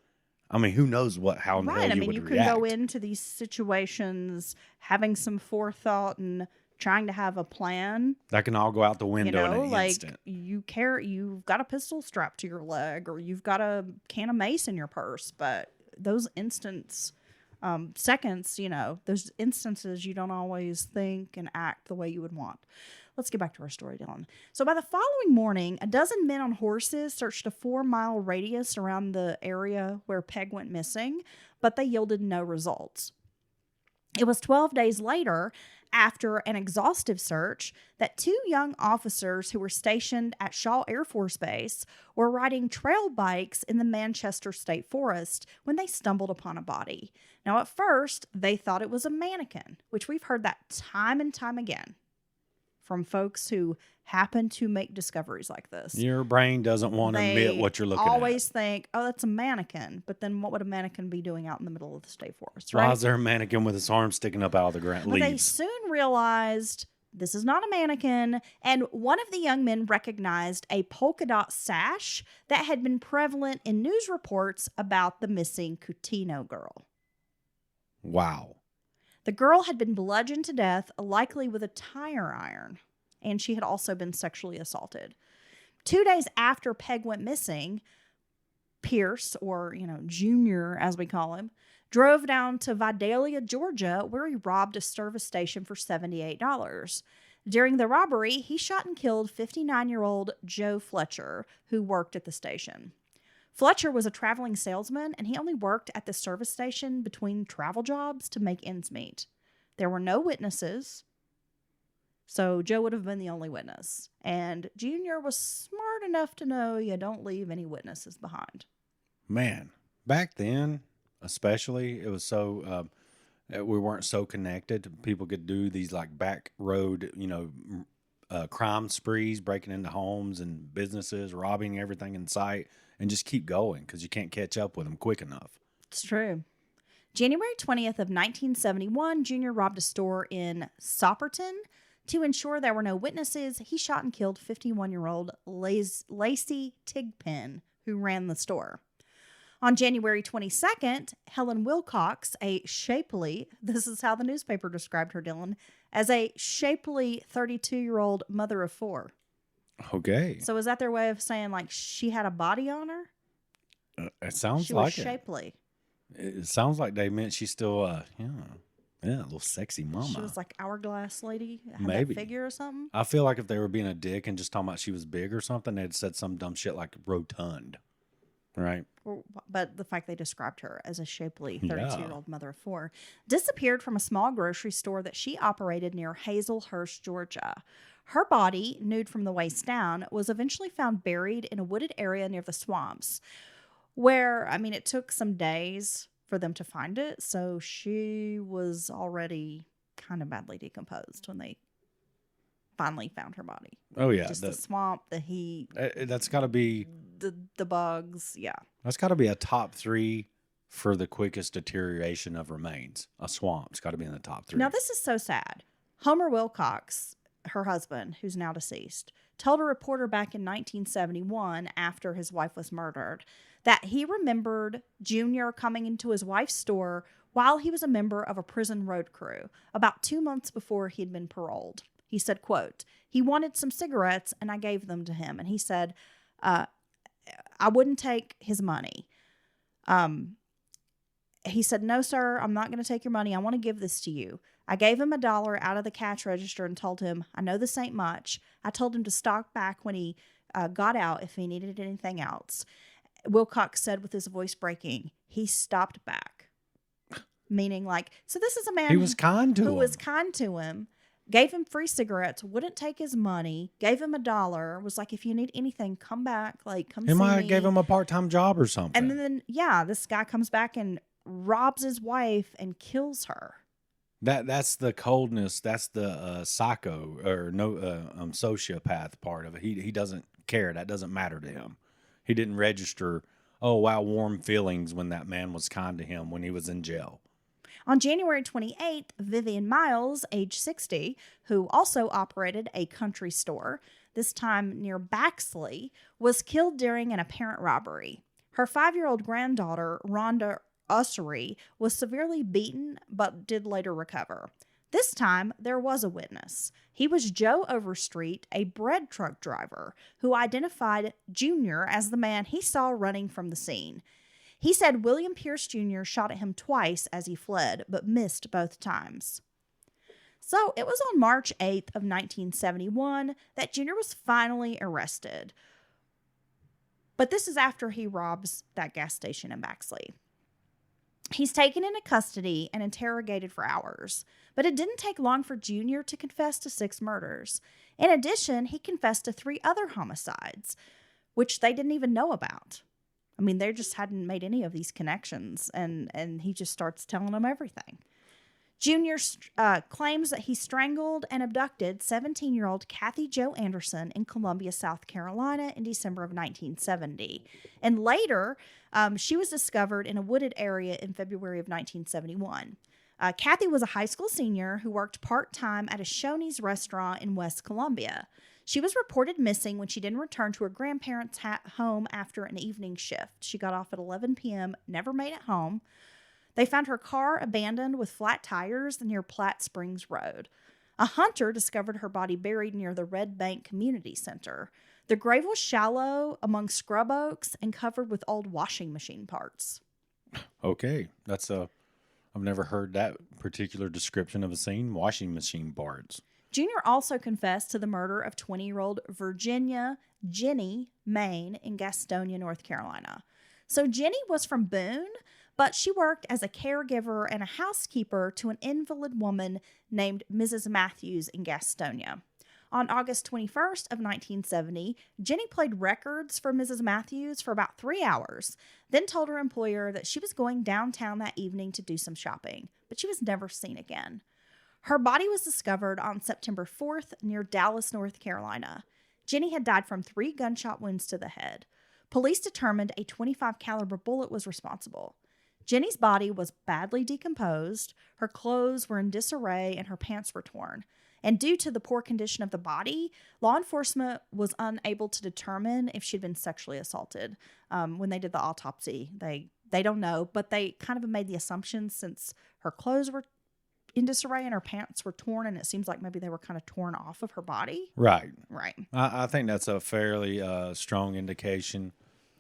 I mean, who knows how in the hell you would you react. can go into these situations having some forethought and trying to have a plan. That can all go out the window in an instant. You've got a pistol strapped to your leg, or you've got a can of mace in your purse, but those seconds, those instances you don't always think and act the way you would want. Let's get back to our story, Dylan. So by the following morning, a dozen men on horses searched a 4-mile radius around the area where Peg went missing, but they yielded no results. It was 12 days later after an exhaustive search that 2 young officers who were stationed at Shaw Air Force Base were riding trail bikes in the Manchester State Forest when they stumbled upon a body. Now, at first, they thought it was a mannequin, which we've heard that time and time again from folks who happen to make discoveries like this. Your brain doesn't want to admit what you're looking always at. think, oh, that's a mannequin. But then what would a mannequin be doing out in the middle of the state forest, Why right? is there a mannequin with its arm sticking up out of the ground? But they Leaves. soon realized this is not a mannequin. And one of the young men recognized a polka dot sash that had been prevalent in news reports about the missing Coutinho girl. Wow. The girl had been bludgeoned to death, likely with a tire iron, and she had also been sexually assaulted. 2 days after Peg went missing, Pierce, or, Junior as we call him, drove down to Vidalia, Georgia, where he robbed a service station for $78. During the robbery, he shot and killed 59-year-old Joe Fletcher, who worked at the station. Fletcher was a traveling salesman, and he only worked at the service station between travel jobs to make ends meet. There were no witnesses, so Joe would have been the only witness. And Junior was smart enough to know you don't leave any witnesses behind. Man, back then, especially, it was so, we weren't so connected. People could do these like back road, crime sprees, breaking into homes and businesses, robbing everything in sight, and just keep going because you can't catch up with them quick enough. It's true. January 20th of 1971, Junior robbed a store in Sopperton. To ensure there were no witnesses, he shot and killed 51-year-old Lacey Tigpen, who ran the store. On January 22nd, Helen Wilcox, this is how the newspaper described her, Dylan, as a shapely 32-year-old mother of 4. Okay. So is that their way of saying, like, she had a body on her? It sounds She like was it. shapely. It sounds like they meant she's still, a little sexy mama. She was like hourglass lady, had Maybe. that figure or something. I feel like if they were being a dick and just talking about she was big or something, they'd said some dumb shit like rotund, right? But the fact they described her as a shapely Yeah. 32-year-old mother of 4 disappeared from a small grocery store that she operated near Hazelhurst, Georgia. Her body, nude from the waist down, was eventually found buried in a wooded area near the swamps, where, it took some days for them to find it, so she was already kind of badly decomposed when they finally found her body. Oh yeah, Just the swamp, the heat, that's got to be the bugs, yeah. that's got to be a top 3 for the quickest deterioration of remains. A swamp's got to be in the top 3. Now, this is so sad. Homer Wilcox, her husband, who's now deceased, told a reporter back in 1971, after his wife was murdered, that he remembered Junior coming into his wife's store while he was a member of a prison road crew, about 2 months before he had been paroled. He said, quote, he wanted some cigarettes and I gave them to him. And he said, I wouldn't take his money. He said, no, sir, I'm not going to take your money. I want to give this to you. I gave him $1 out of the cash register and told him, I know this ain't much. I told him to stock back when he got out if he needed anything else. Wilcox said with his voice breaking, he stopped back. Meaning so this is a man he was kind to who him. was kind to him, gave him free cigarettes, wouldn't take his money, gave him $1, was like, if you need anything, come back, come He see might me. have gave him a part-time job or something. And then, this guy comes back and robs his wife and kills her. That's the coldness. That's the psycho or sociopath part of it. He doesn't care. That doesn't matter to him. He didn't register, oh, wow, warm feelings when that man was kind to him when he was in jail. On January 28th, Vivian Miles, age 60, who also operated a country store, this time near Baxley, was killed during an apparent robbery. Her 5-year-old granddaughter, Rhonda Ussery, was severely beaten but did later recover. This time, there was a witness. He was Joe Overstreet, a bread truck driver, who identified Junior as the man he saw running from the scene. He said William Pierce Jr. shot at him twice as he fled, but missed both times. So it was on March 8th of 1971 that Junior was finally arrested. But this is after he robs that gas station in Baxley. He's taken into custody and interrogated for hours, but it didn't take long for Junior to confess to 6 murders. In addition, he confessed to 3 other homicides, which they didn't even know about. I mean, they just hadn't made any of these connections, and he just starts telling them everything. Junior claims that he strangled and abducted 17-year-old Kathy Jo Anderson in Columbia, South Carolina in December of 1970. And later, she was discovered in a wooded area in February of 1971. Kathy was a high school senior who worked part-time at a Shoney's restaurant in West Columbia. She was reported missing when she didn't return to her grandparents' home after an evening shift. She got off at 11 p.m., never made it home. They found her car abandoned with flat tires near Platte Springs Road. A hunter discovered her body buried near the Red Bank Community Center. The grave was shallow among scrub oaks and covered with old washing machine parts. Okay, I've never heard that particular description of a scene. Washing machine parts. Junior also confessed to the murder of 20-year-old Virginia Jenny Main in Gastonia, North Carolina. So Jenny was from Boone, but she worked as a caregiver and a housekeeper to an invalid woman named Mrs. Matthews in Gastonia. On August 21st of 1970, Jenny played records for Mrs. Matthews for about 3 hours, then told her employer that she was going downtown that evening to do some shopping, but she was never seen again. Her body was discovered on September 4th near Dallas, North Carolina. Jenny had died from 3 gunshot wounds to the head. Police determined a .25 caliber bullet was responsible. Jenny's body was badly decomposed, her clothes were in disarray, and her pants were torn. And due to the poor condition of the body, law enforcement was unable to determine if she'd been sexually assaulted. When they did the autopsy, they don't know, but they kind of made the assumption since her clothes were in disarray and her pants were torn, and it seems like maybe they were kind of torn off of her body. Right. Right. I think that's a fairly strong indication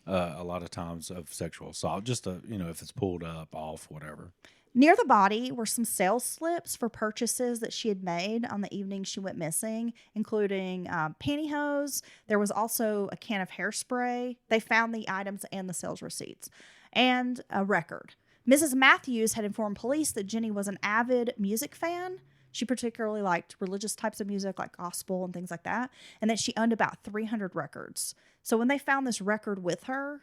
a lot of times of sexual assault, just if it's pulled up, off, whatever. Near the body were some sales slips for purchases that she had made on the evening she went missing, including pantyhose. There was also a can of hairspray. They found the items and the sales receipts, and a record. Mrs. Matthews had informed police that Jenny was an avid music fan. She particularly liked religious types of music like gospel and things like that, and that she owned about 300 records. So when they found this record with her,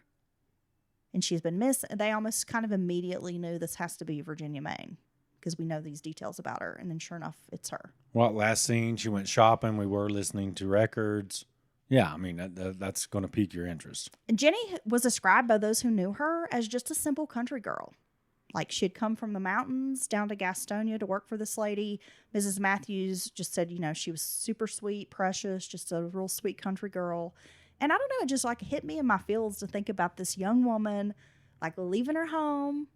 and she's been missing, they almost kind of immediately knew this has to be Virginia Main because we know these details about her. And then sure enough, it's her. Well, last scene, she went shopping. We were listening to records. Yeah, I mean, that's going to pique your interest. And Jenny was described by those who knew her as just a simple country girl. Like, she had come from the mountains down to Gastonia to work for this lady. Mrs. Matthews just said, she was super sweet, precious, just a real sweet country girl. And I don't know, it just like hit me in my feels to think about this young woman, like leaving her home,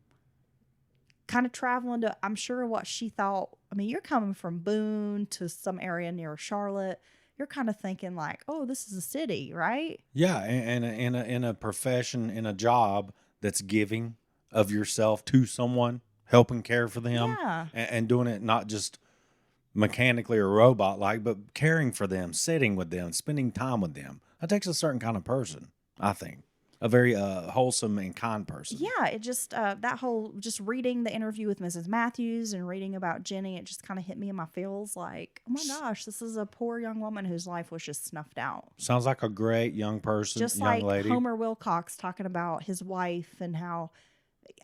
kind of traveling to, I'm sure what she thought. I mean, you're coming from Boone to some area near Charlotte. You're kind of thinking like, oh, this is a city, right? Yeah, and in a profession, in a job that's giving of yourself to someone, helping care for them, Yeah. and doing it not just mechanically or robot-like, but caring for them, sitting with them, spending time with them. That takes a certain kind of person, I think. A very wholesome and kind person. Yeah, it just, that whole, just reading the interview with Mrs. Matthews and reading about Jenny, it just kind of hit me in my feels like, oh my gosh, this is a poor young woman whose life was just snuffed out. Sounds like a great young person, Just young like lady. Homer Wilcox talking about his wife and how,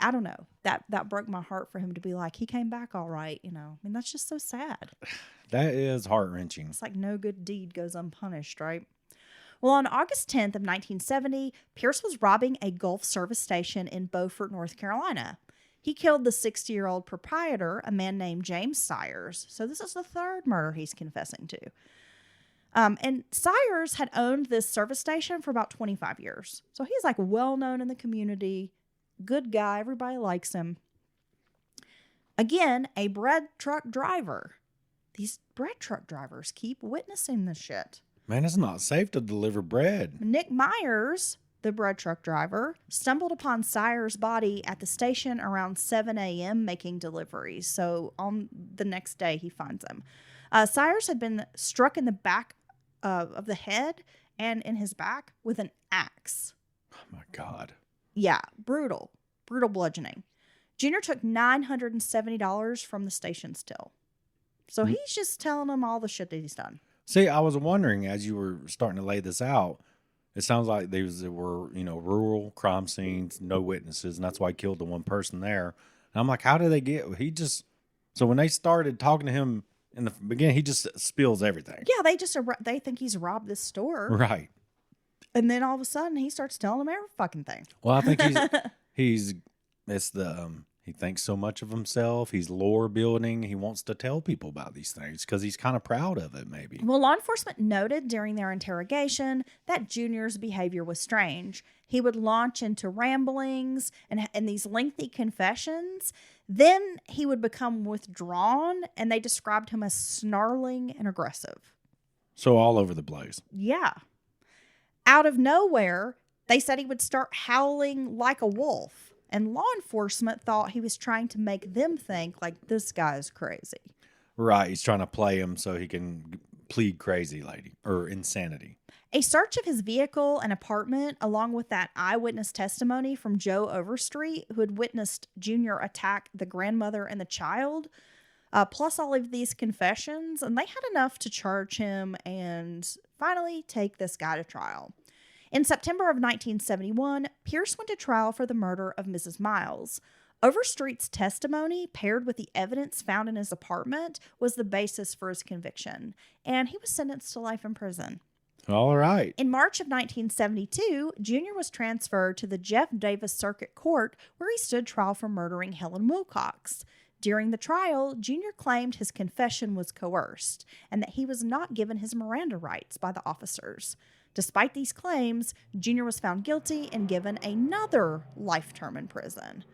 I don't know, that broke my heart for him to be like, he came back all right, I mean, that's just so sad. That is heart-wrenching. It's like no good deed goes unpunished, right? Well, on August 10th of 1970, Pierce was robbing a Gulf service station in Beaufort, North Carolina. He killed the 60-year-old proprietor, a man named James Sayers. So this is the 3rd murder he's confessing to. And Sayers had owned this service station for about 25 years. So he's like well-known in the community, good guy, everybody likes him. Again, a bread truck driver. These bread truck drivers keep witnessing this shit. Man, it's not safe to deliver bread. Nick Myers, the bread truck driver, stumbled upon Sayers' body at the station around 7 a.m. making deliveries. So on the next day, he finds him. Sayers had been struck in the back of the head and in his back with an axe. Oh, my God. Yeah, brutal bludgeoning. Junior took $970 from the station's till. So he's just telling them all the shit that he's done. See, I was wondering as you were starting to lay this out, it sounds like these were, rural crime scenes, no witnesses, and that's why he killed the one person there. And I'm like, how did they get? So when they started talking to him in the beginning, he just spills everything. Yeah, they think he's robbed this store. Right. And then all of a sudden he starts telling them every fucking thing. Well, I think he thinks so much of himself. He's lore building. He wants to tell people about these things because he's kind of proud of it, maybe. Well, law enforcement noted during their interrogation that Junior's behavior was strange. He would launch into ramblings and these lengthy confessions. Then he would become withdrawn, and they described him as snarling and aggressive. So all over the place. Yeah. Out of nowhere, they said he would start howling like a wolf. And law enforcement thought he was trying to make them think like this guy's crazy. Right. He's trying to play him so he can plead crazy lady or insanity. A search of his vehicle and apartment, along with that eyewitness testimony from Joe Overstreet, who had witnessed Junior attack the grandmother and the child, plus all of these confessions, and they had enough to charge him and finally take this guy to trial. In September of 1971, Pierce went to trial for the murder of Mrs. Miles. Overstreet's testimony, paired with the evidence found in his apartment, was the basis for his conviction, and he was sentenced to life in prison. All right. In March of 1972, Junior was transferred to the Jeff Davis Circuit Court, where he stood trial for murdering Helen Wilcox. During the trial, Junior claimed his confession was coerced and that he was not given his Miranda rights by the officers. Despite these claims, Junior was found guilty and given another life term in prison.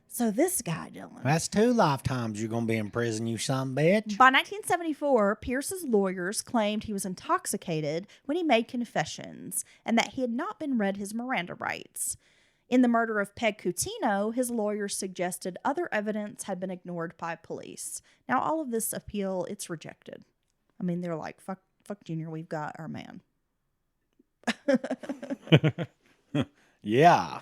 So this guy, Dylan. That's 2 lifetimes you're going to be in prison, you son of a bitch. By 1974, Pierce's lawyers claimed he was intoxicated when he made confessions and that he had not been read his Miranda rights. In the murder of Peg Coutinho, his lawyers suggested other evidence had been ignored by police. Now, all of this appeal, it's rejected. I mean, they're like, fuck Junior, we've got our man. Yeah.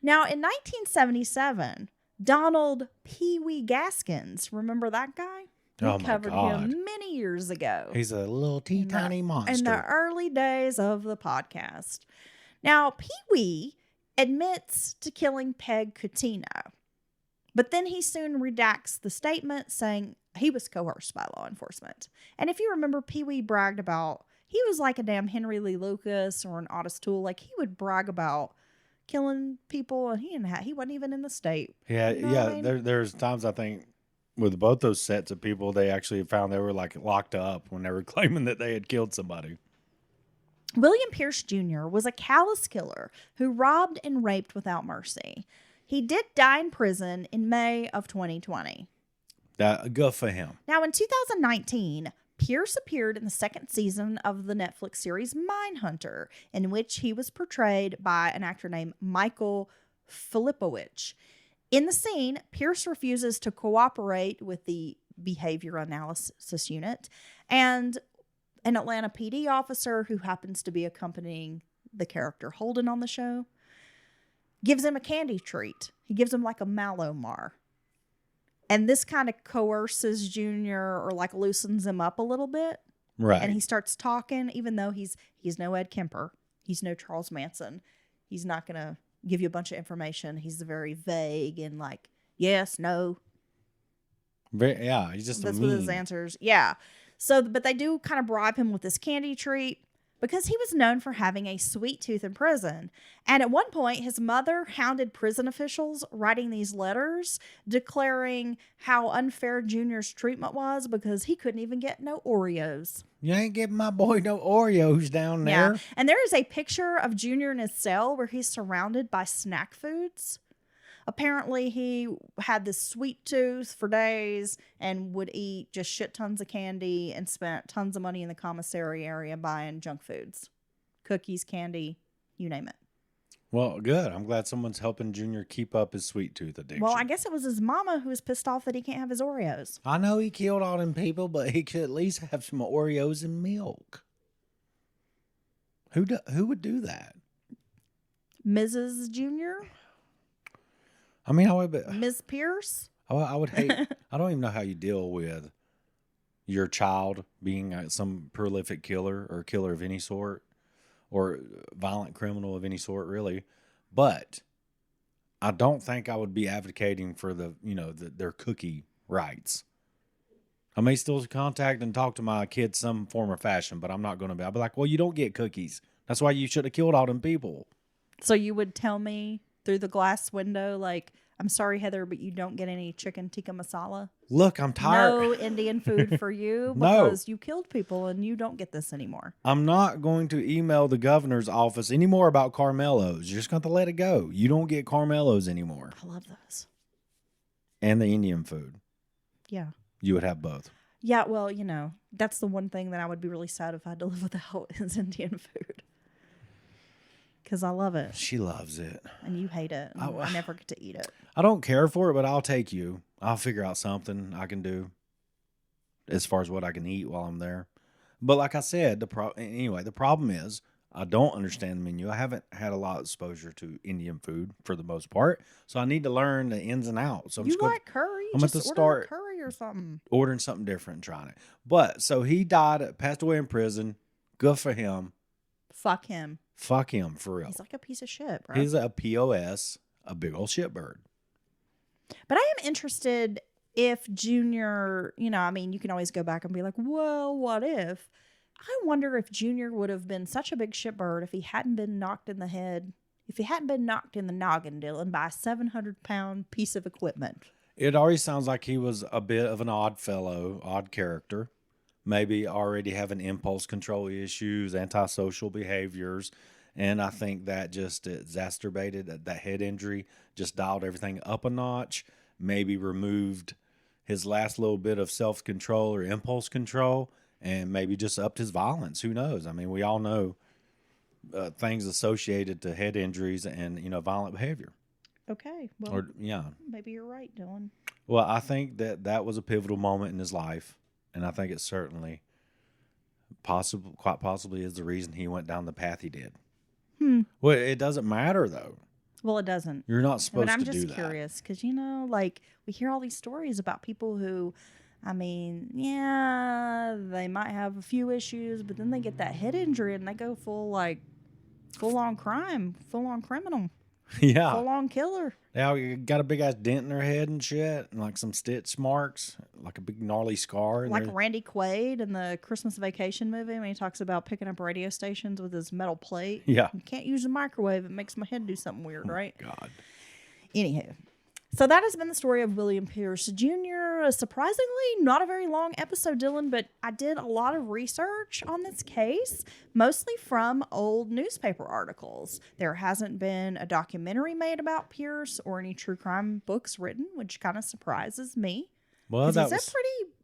Now, in 1977, Donald Pee Wee Gaskins, remember that guy? We covered him many years ago. He's a little teeny-tiny monster. In the early days of the podcast. Now, Pee Wee admits to killing Peg Coutinho, but then he soon redacts the statement saying he was coerced by law enforcement. And if you remember, Pee Wee bragged about he was like a damn Henry Lee Lucas or an Otis Toole. Like, he would brag about killing people, and he wasn't even in the state. Yeah, You know what I mean? There's times I think with both those sets of people, they actually found they were like locked up when they were claiming that they had killed somebody. William Pierce Jr. was a callous killer who robbed and raped without mercy. He did die in prison in May of 2020. Good for him. Now, in 2019, Pierce appeared in the second season of the Netflix series Mindhunter, in which he was portrayed by an actor named Michael Filipowicz. In the scene, Pierce refuses to cooperate with the behavior analysis unit, and an Atlanta PD officer who happens to be accompanying the character Holden on the show gives him a candy treat. He gives him like a Malomar. And this kind of coerces Junior or like loosens him up a little bit. Right. And he starts talking, even though he's no Ed Kemper. He's no Charles Manson. He's not going to give you a bunch of information. He's very vague and like, yes, no. Yeah, he's just That's what his answers. Yeah. So, but they do kind of bribe him with this candy treat because he was known for having a sweet tooth in prison. And at one point, his mother hounded prison officials writing these letters declaring how unfair Junior's treatment was because he couldn't even get no Oreos. You ain't giving my boy no Oreos down there. Yeah. And there is a picture of Junior in his cell where he's surrounded by snack foods. Apparently, he had this sweet tooth for days and would eat just shit tons of candy and spent tons of money in the commissary area buying junk foods. Cookies, candy, you name it. Well, good. I'm glad someone's helping Junior keep up his sweet tooth addiction. Well, I guess it was his mama who was pissed off that he can't have his Oreos. I know he killed all them people, but he could at least have some Oreos and milk. Who would do that? Mrs. Junior? I mean, I would, Ms. Pierce? I would hate. I don't even know how you deal with your child being some prolific killer or killer of any sort, or violent criminal of any sort, really. But I don't think I would be advocating for their cookie rights. I may still contact and talk to my kids some form or fashion, but I'm not going to be. I'll be like, well, you don't get cookies. That's why you should have killed all them people. So you would tell me through the glass window, like, I'm sorry, Heather, but you don't get any chicken tikka masala. Look, I'm tired. No Indian food for you No. because you killed people and you don't get this anymore. I'm not going to email the governor's office anymore about Carmelos. You're just going to let it go. You don't get Carmelos anymore. I love those. And the Indian food. Yeah. You would have both. Yeah, well, that's the one thing that I would be really sad if I had to live without is Indian food. Because I love it. She loves it. And you hate it. And I never get to eat it. I don't care for it, but I'll take you. I'll figure out something I can do as far as what I can eat while I'm there. But like I said, the problem is I don't understand the menu. I haven't had a lot of exposure to Indian food for the most part, so I need to learn the ins and outs. So I'm You just gonna, like curry? I'm Just at the order start a curry or something. ordering something different and trying it. But so he died, passed away in prison. Good for him. Fuck him. Fuck him for real. He's like a piece of shit, bro. He's a POS, a big old shitbird. But I am interested if Junior, you can always go back and be like, well, what if? I wonder if Junior would have been such a big shitbird if he hadn't been knocked in the head, if he hadn't been knocked in the noggin, Dylan, by a 700-pound piece of equipment. It already sounds like he was a bit of an odd fellow, odd character. Maybe already having impulse control issues, antisocial behaviors. And I think that just exacerbated that head injury, just dialed everything up a notch, maybe removed his last little bit of self-control or impulse control, and maybe just upped his violence. Who knows? I mean, we all know things associated to head injuries and, violent behavior. Okay. Well, maybe you're right, Dylan. Well, I think that was a pivotal moment in his life. And I think it certainly quite possibly is the reason he went down the path he did. Well, it doesn't matter, though. Well, it doesn't. You're not supposed But I'm to do just that. curious because, we hear all these stories about people who, they might have a few issues, but then they get that head injury and they go full on crime, full on criminal, Yeah. full on killer. They got a big ass dent in their head and shit, and like some stitch marks, like a big gnarly scar. And Like Randy Quaid in the Christmas Vacation movie when he talks about picking up radio stations with his metal plate. Yeah. You can't use a microwave. It makes my head do something weird, right? God. Anywho. So that has been the story of William Pierce Jr. Surprisingly, not a very long episode, Dylan, but I did a lot of research on this case, mostly from old newspaper articles. There hasn't been a documentary made about Pierce or any true crime books written, which kind of surprises me. Well, 'Cause that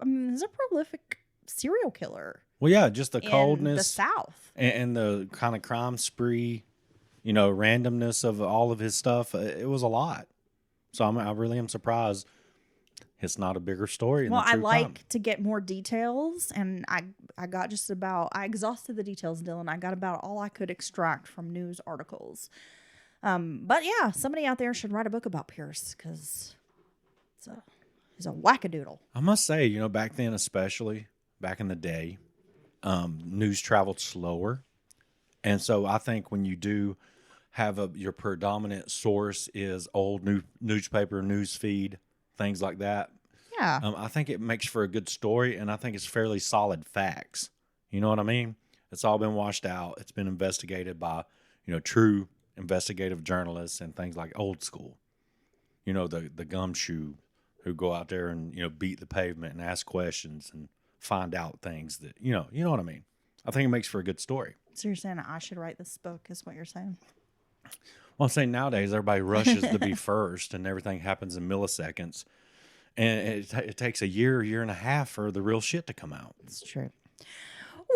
he's a prolific serial killer well, yeah, just the in the coldness South. and the kind of crime spree, randomness of all of his stuff. It was a lot. So I really am surprised it's not a bigger story. Well, I true like crime. to get more details, and I got I exhausted the details, Dylan. I got about all I could extract from news articles. But yeah, somebody out there should write a book about Pierce because he's a wackadoodle. I must say, back then, especially back in the day, news traveled slower. And so I think when you do have your predominant source is old newspaper, news feed, things like that. Yeah. I think it makes for a good story, and I think it's fairly solid facts. You know what I mean? It's all been washed out. It's been investigated by, true investigative journalists and things like old school. The gumshoe who go out there and, beat the pavement and ask questions and find out things that, you know what I mean? I think it makes for a good story. So you're saying I should write this book is what you're saying? Well, I'm saying nowadays everybody rushes to be first, and everything happens in milliseconds. And it takes a year and a half for the real shit to come out. It's true.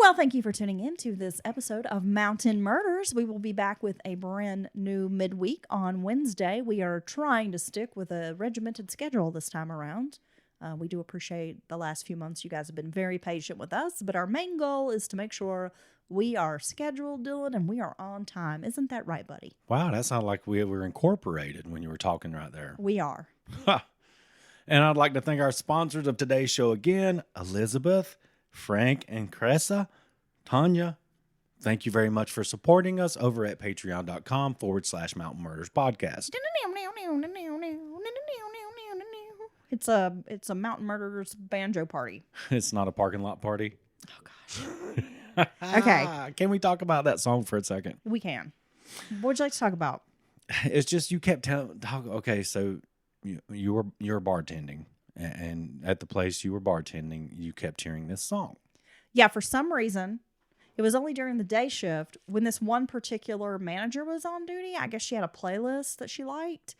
Well, thank you for tuning in to this episode of Mountain Murders. We will be back with a brand new midweek on Wednesday. We are trying to stick with a regimented schedule this time around. We do appreciate the last few months. You guys have been very patient with us, but our main goal is to make sure we are scheduled, Dylan, and we are on time. Isn't that right, buddy? Wow, that sounded like we were incorporated when you were talking right there. We are. And I'd like to thank our sponsors of today's show again, Elizabeth, Frank, and Cressa. Tanya, thank you very much for supporting us over at patreon.com/Mountain Murders Podcast. It's a Mountain Murderers banjo party. It's not a parking lot party. Oh, gosh. Okay. Can we talk about that song for a second? We can. What would you like to talk about? It's just you kept telling. Okay, so you were bartending, and at the place you were bartending, you kept hearing this song. Yeah, for some reason, it was only during the day shift when this one particular manager was on duty. I guess she had a playlist that she liked,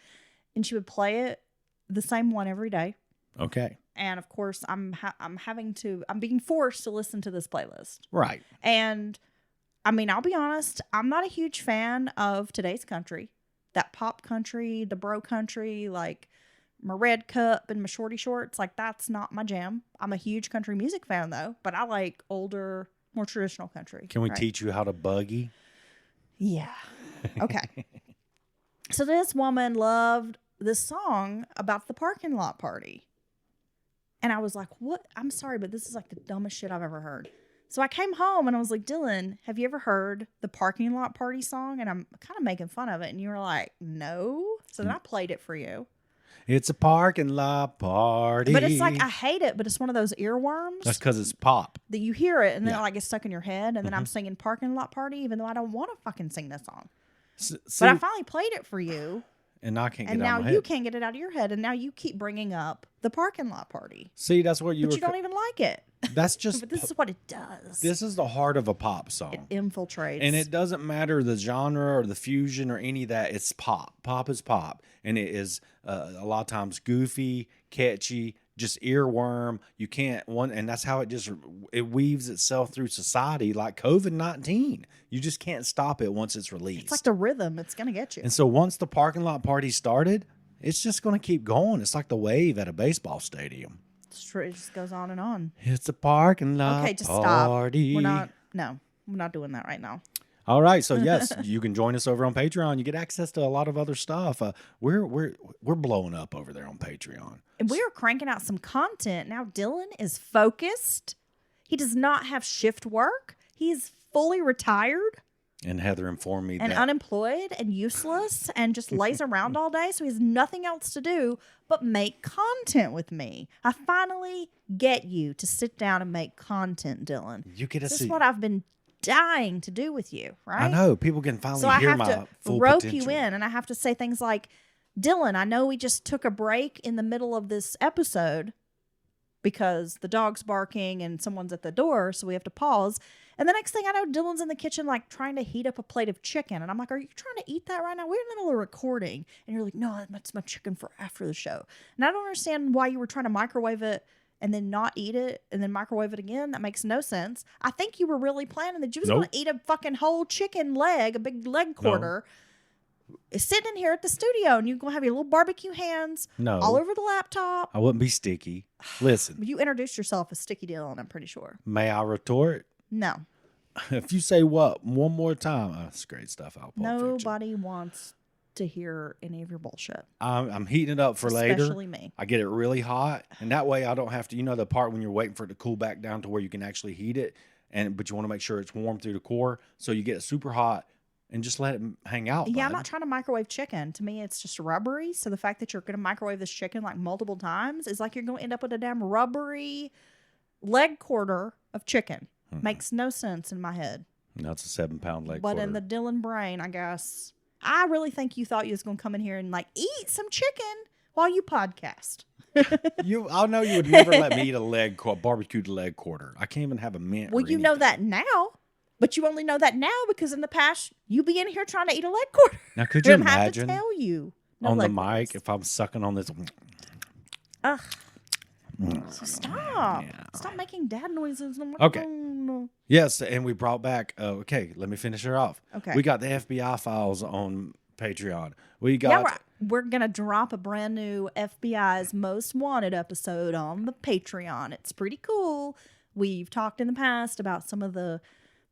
and she would play it, the same one every day. Okay. And of course, I'm being forced to listen to this playlist. Right. And I mean, I'll be honest, I'm not a huge fan of today's country. That pop country, the bro country, like my red cup and my shorty shorts, like that's not my jam. I'm a huge country music fan though, but I like older, more traditional country. Can we right? teach you how to buggy? Yeah. Okay. So this woman loved this song about the parking lot party. And I was like, what? I'm sorry, but this is like the dumbest shit I've ever heard. So I came home and I was like, Dylan, have you ever heard the parking lot party song? And I'm kind of making fun of it. And you were like, no. So then I played it for you. It's a parking lot party. But it's like, I hate it, but it's one of those earworms. That's because it's pop. That you hear it and then Yeah. it like gets stuck in your head. And then I'm singing parking lot party, even though I don't want to fucking sing this song. See, But I finally played it for you. and I can't get And it out now of my you head. can't get it out of your head. And now you keep bringing up the parking lot party. See, that's what you But were. you don't even like it. That's just. But this is what it does. This is the heart of a pop song. It infiltrates. And it doesn't matter the genre or the fusion or any of that. It's pop. Pop is pop. And it is a lot of times goofy, catchy, just earworm. You can't one, and that's how it weaves itself through society like COVID-19. You just can't stop it once it's released. It's like the rhythm. It's going to get you. And so once the parking lot party started, it's just going to keep going. It's like the wave at a baseball stadium. It's true. It just goes on and on. It's a parking lot Okay, just party. stop. We're not doing that right now. All right, so yes, you can join us over on Patreon. You get access to a lot of other stuff. We're blowing up over there on Patreon. And we are cranking out some content. Now Dylan is focused. He does not have shift work. He's fully retired And Heather informed me and that unemployed and useless and just lays around all day. So he has nothing else to do but make content with me. I finally get you to sit down and make content, Dylan. you get to This see. is what I've been dying to do with you, right? I know people can finally So I hear have my to full rope potential. you in, and I have to say things like, Dylan, I know we just took a break in the middle of this episode because the dog's barking and someone's at the door, so we have to pause. And the next thing I know, Dylan's in the kitchen, like trying to heat up a plate of chicken. And I'm like, are you trying to eat that right now? We're in the middle of recording. And you're like, no, that's my chicken for after the show. And I don't understand why you were trying to microwave it and then not eat it and then microwave it again. That makes no sense. I think you were really planning that you was going Nope. to eat a fucking whole chicken leg, a big leg quarter, sitting in here at the studio, and you're going to have your little barbecue hands No, all over the laptop. I wouldn't be sticky. Listen, You introduced yourself as Sticky Dylan, I'm pretty sure. may I retort? No. If you say what one more time, that's great stuff. I'll Pulp Fiction. Nobody wants to hear any of your bullshit. I'm heating it up for later. Especially me. I get it really hot, and that way I don't have to. You know the part when you're waiting for it to cool back down to where you can actually heat it, but you want to make sure it's warm through the core, so you get it super hot and just let it hang out. Yeah, I'm bud. not trying to microwave chicken. To me, it's just rubbery. So the fact that you're going to microwave this chicken like multiple times is like you're going to end up with a damn rubbery leg quarter of chicken. Makes no sense in my head. That's a 7-pound leg. But quarter. in the Dylan brain, I guess, I really think you thought you was going to come in here and like eat some chicken while you podcast. I know you would never let me eat a barbecued leg quarter. I can't even have a mint. Well, or you know anything. that now, but you only know that now because in the past you be in here trying to eat a leg quarter. Now, could you And have to imagine tell you no on the leg mic quarters. if I'm sucking on this? Ugh. So stop. Stop making dad noises. Okay. No. Yes, and we brought back. Okay, let me finish her off. Okay. We got the FBI files on Patreon. We Yeah, got. we're we're going to drop a brand new FBI's Most Wanted episode on the Patreon. It's pretty cool. We've talked in the past about some of the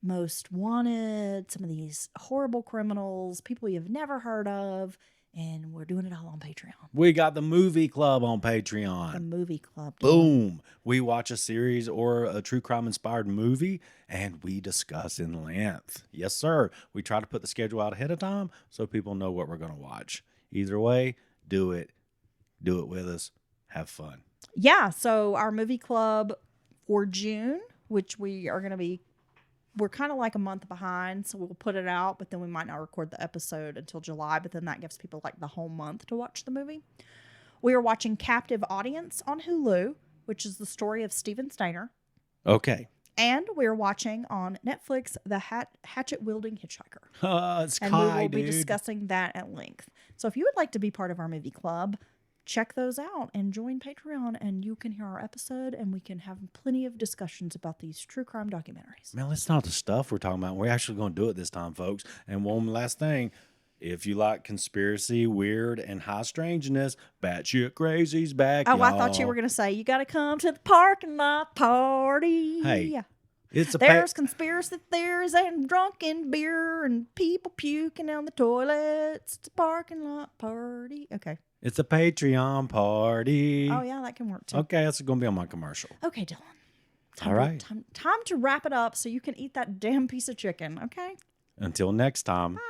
most wanted, some of these horrible criminals, people you've never heard of, and we're doing it all on Patreon. We got the movie club on The Patreon. movie club. Boom. We watch a series or a true crime inspired movie and we discuss in length. Yes, sir. We try to put the schedule out ahead of time so people know what we're going to watch. Either way, do it. Do it with us. Have fun. Yeah, so our movie club for June, which we are going to be, we're kind of like a month behind, so we'll put it out, but then we might not record the episode until July, but then that gives people like the whole month to watch the movie. We are watching Captive Audience on Hulu, which is the story of Steven Steiner. Okay. And we're watching on Netflix The Hatchet-Wielding Hitchhiker. It's And we Kai, will be dude. discussing that at length. So if you would like to be part of our movie club, check those out and join Patreon, and you can hear our episode, and we can have plenty of discussions about these true crime documentaries. Man, that's not the stuff we're talking about. We're actually going to do it this time, folks. And one last thing. If you like conspiracy, weird, and high strangeness, batshit crazy's back, Oh, y'all. I thought you were going to say, you got to come to the parking lot party. Hey, it's a There's conspiracy theories and drunken beer and people puking on the toilets. It's a parking lot party. Okay. It's a Patreon party. Oh, yeah, that can work too. Okay, that's going to be on my commercial. Okay, Dylan. All right. Time to wrap it up so you can eat that damn piece of chicken, okay? Until next time. Bye.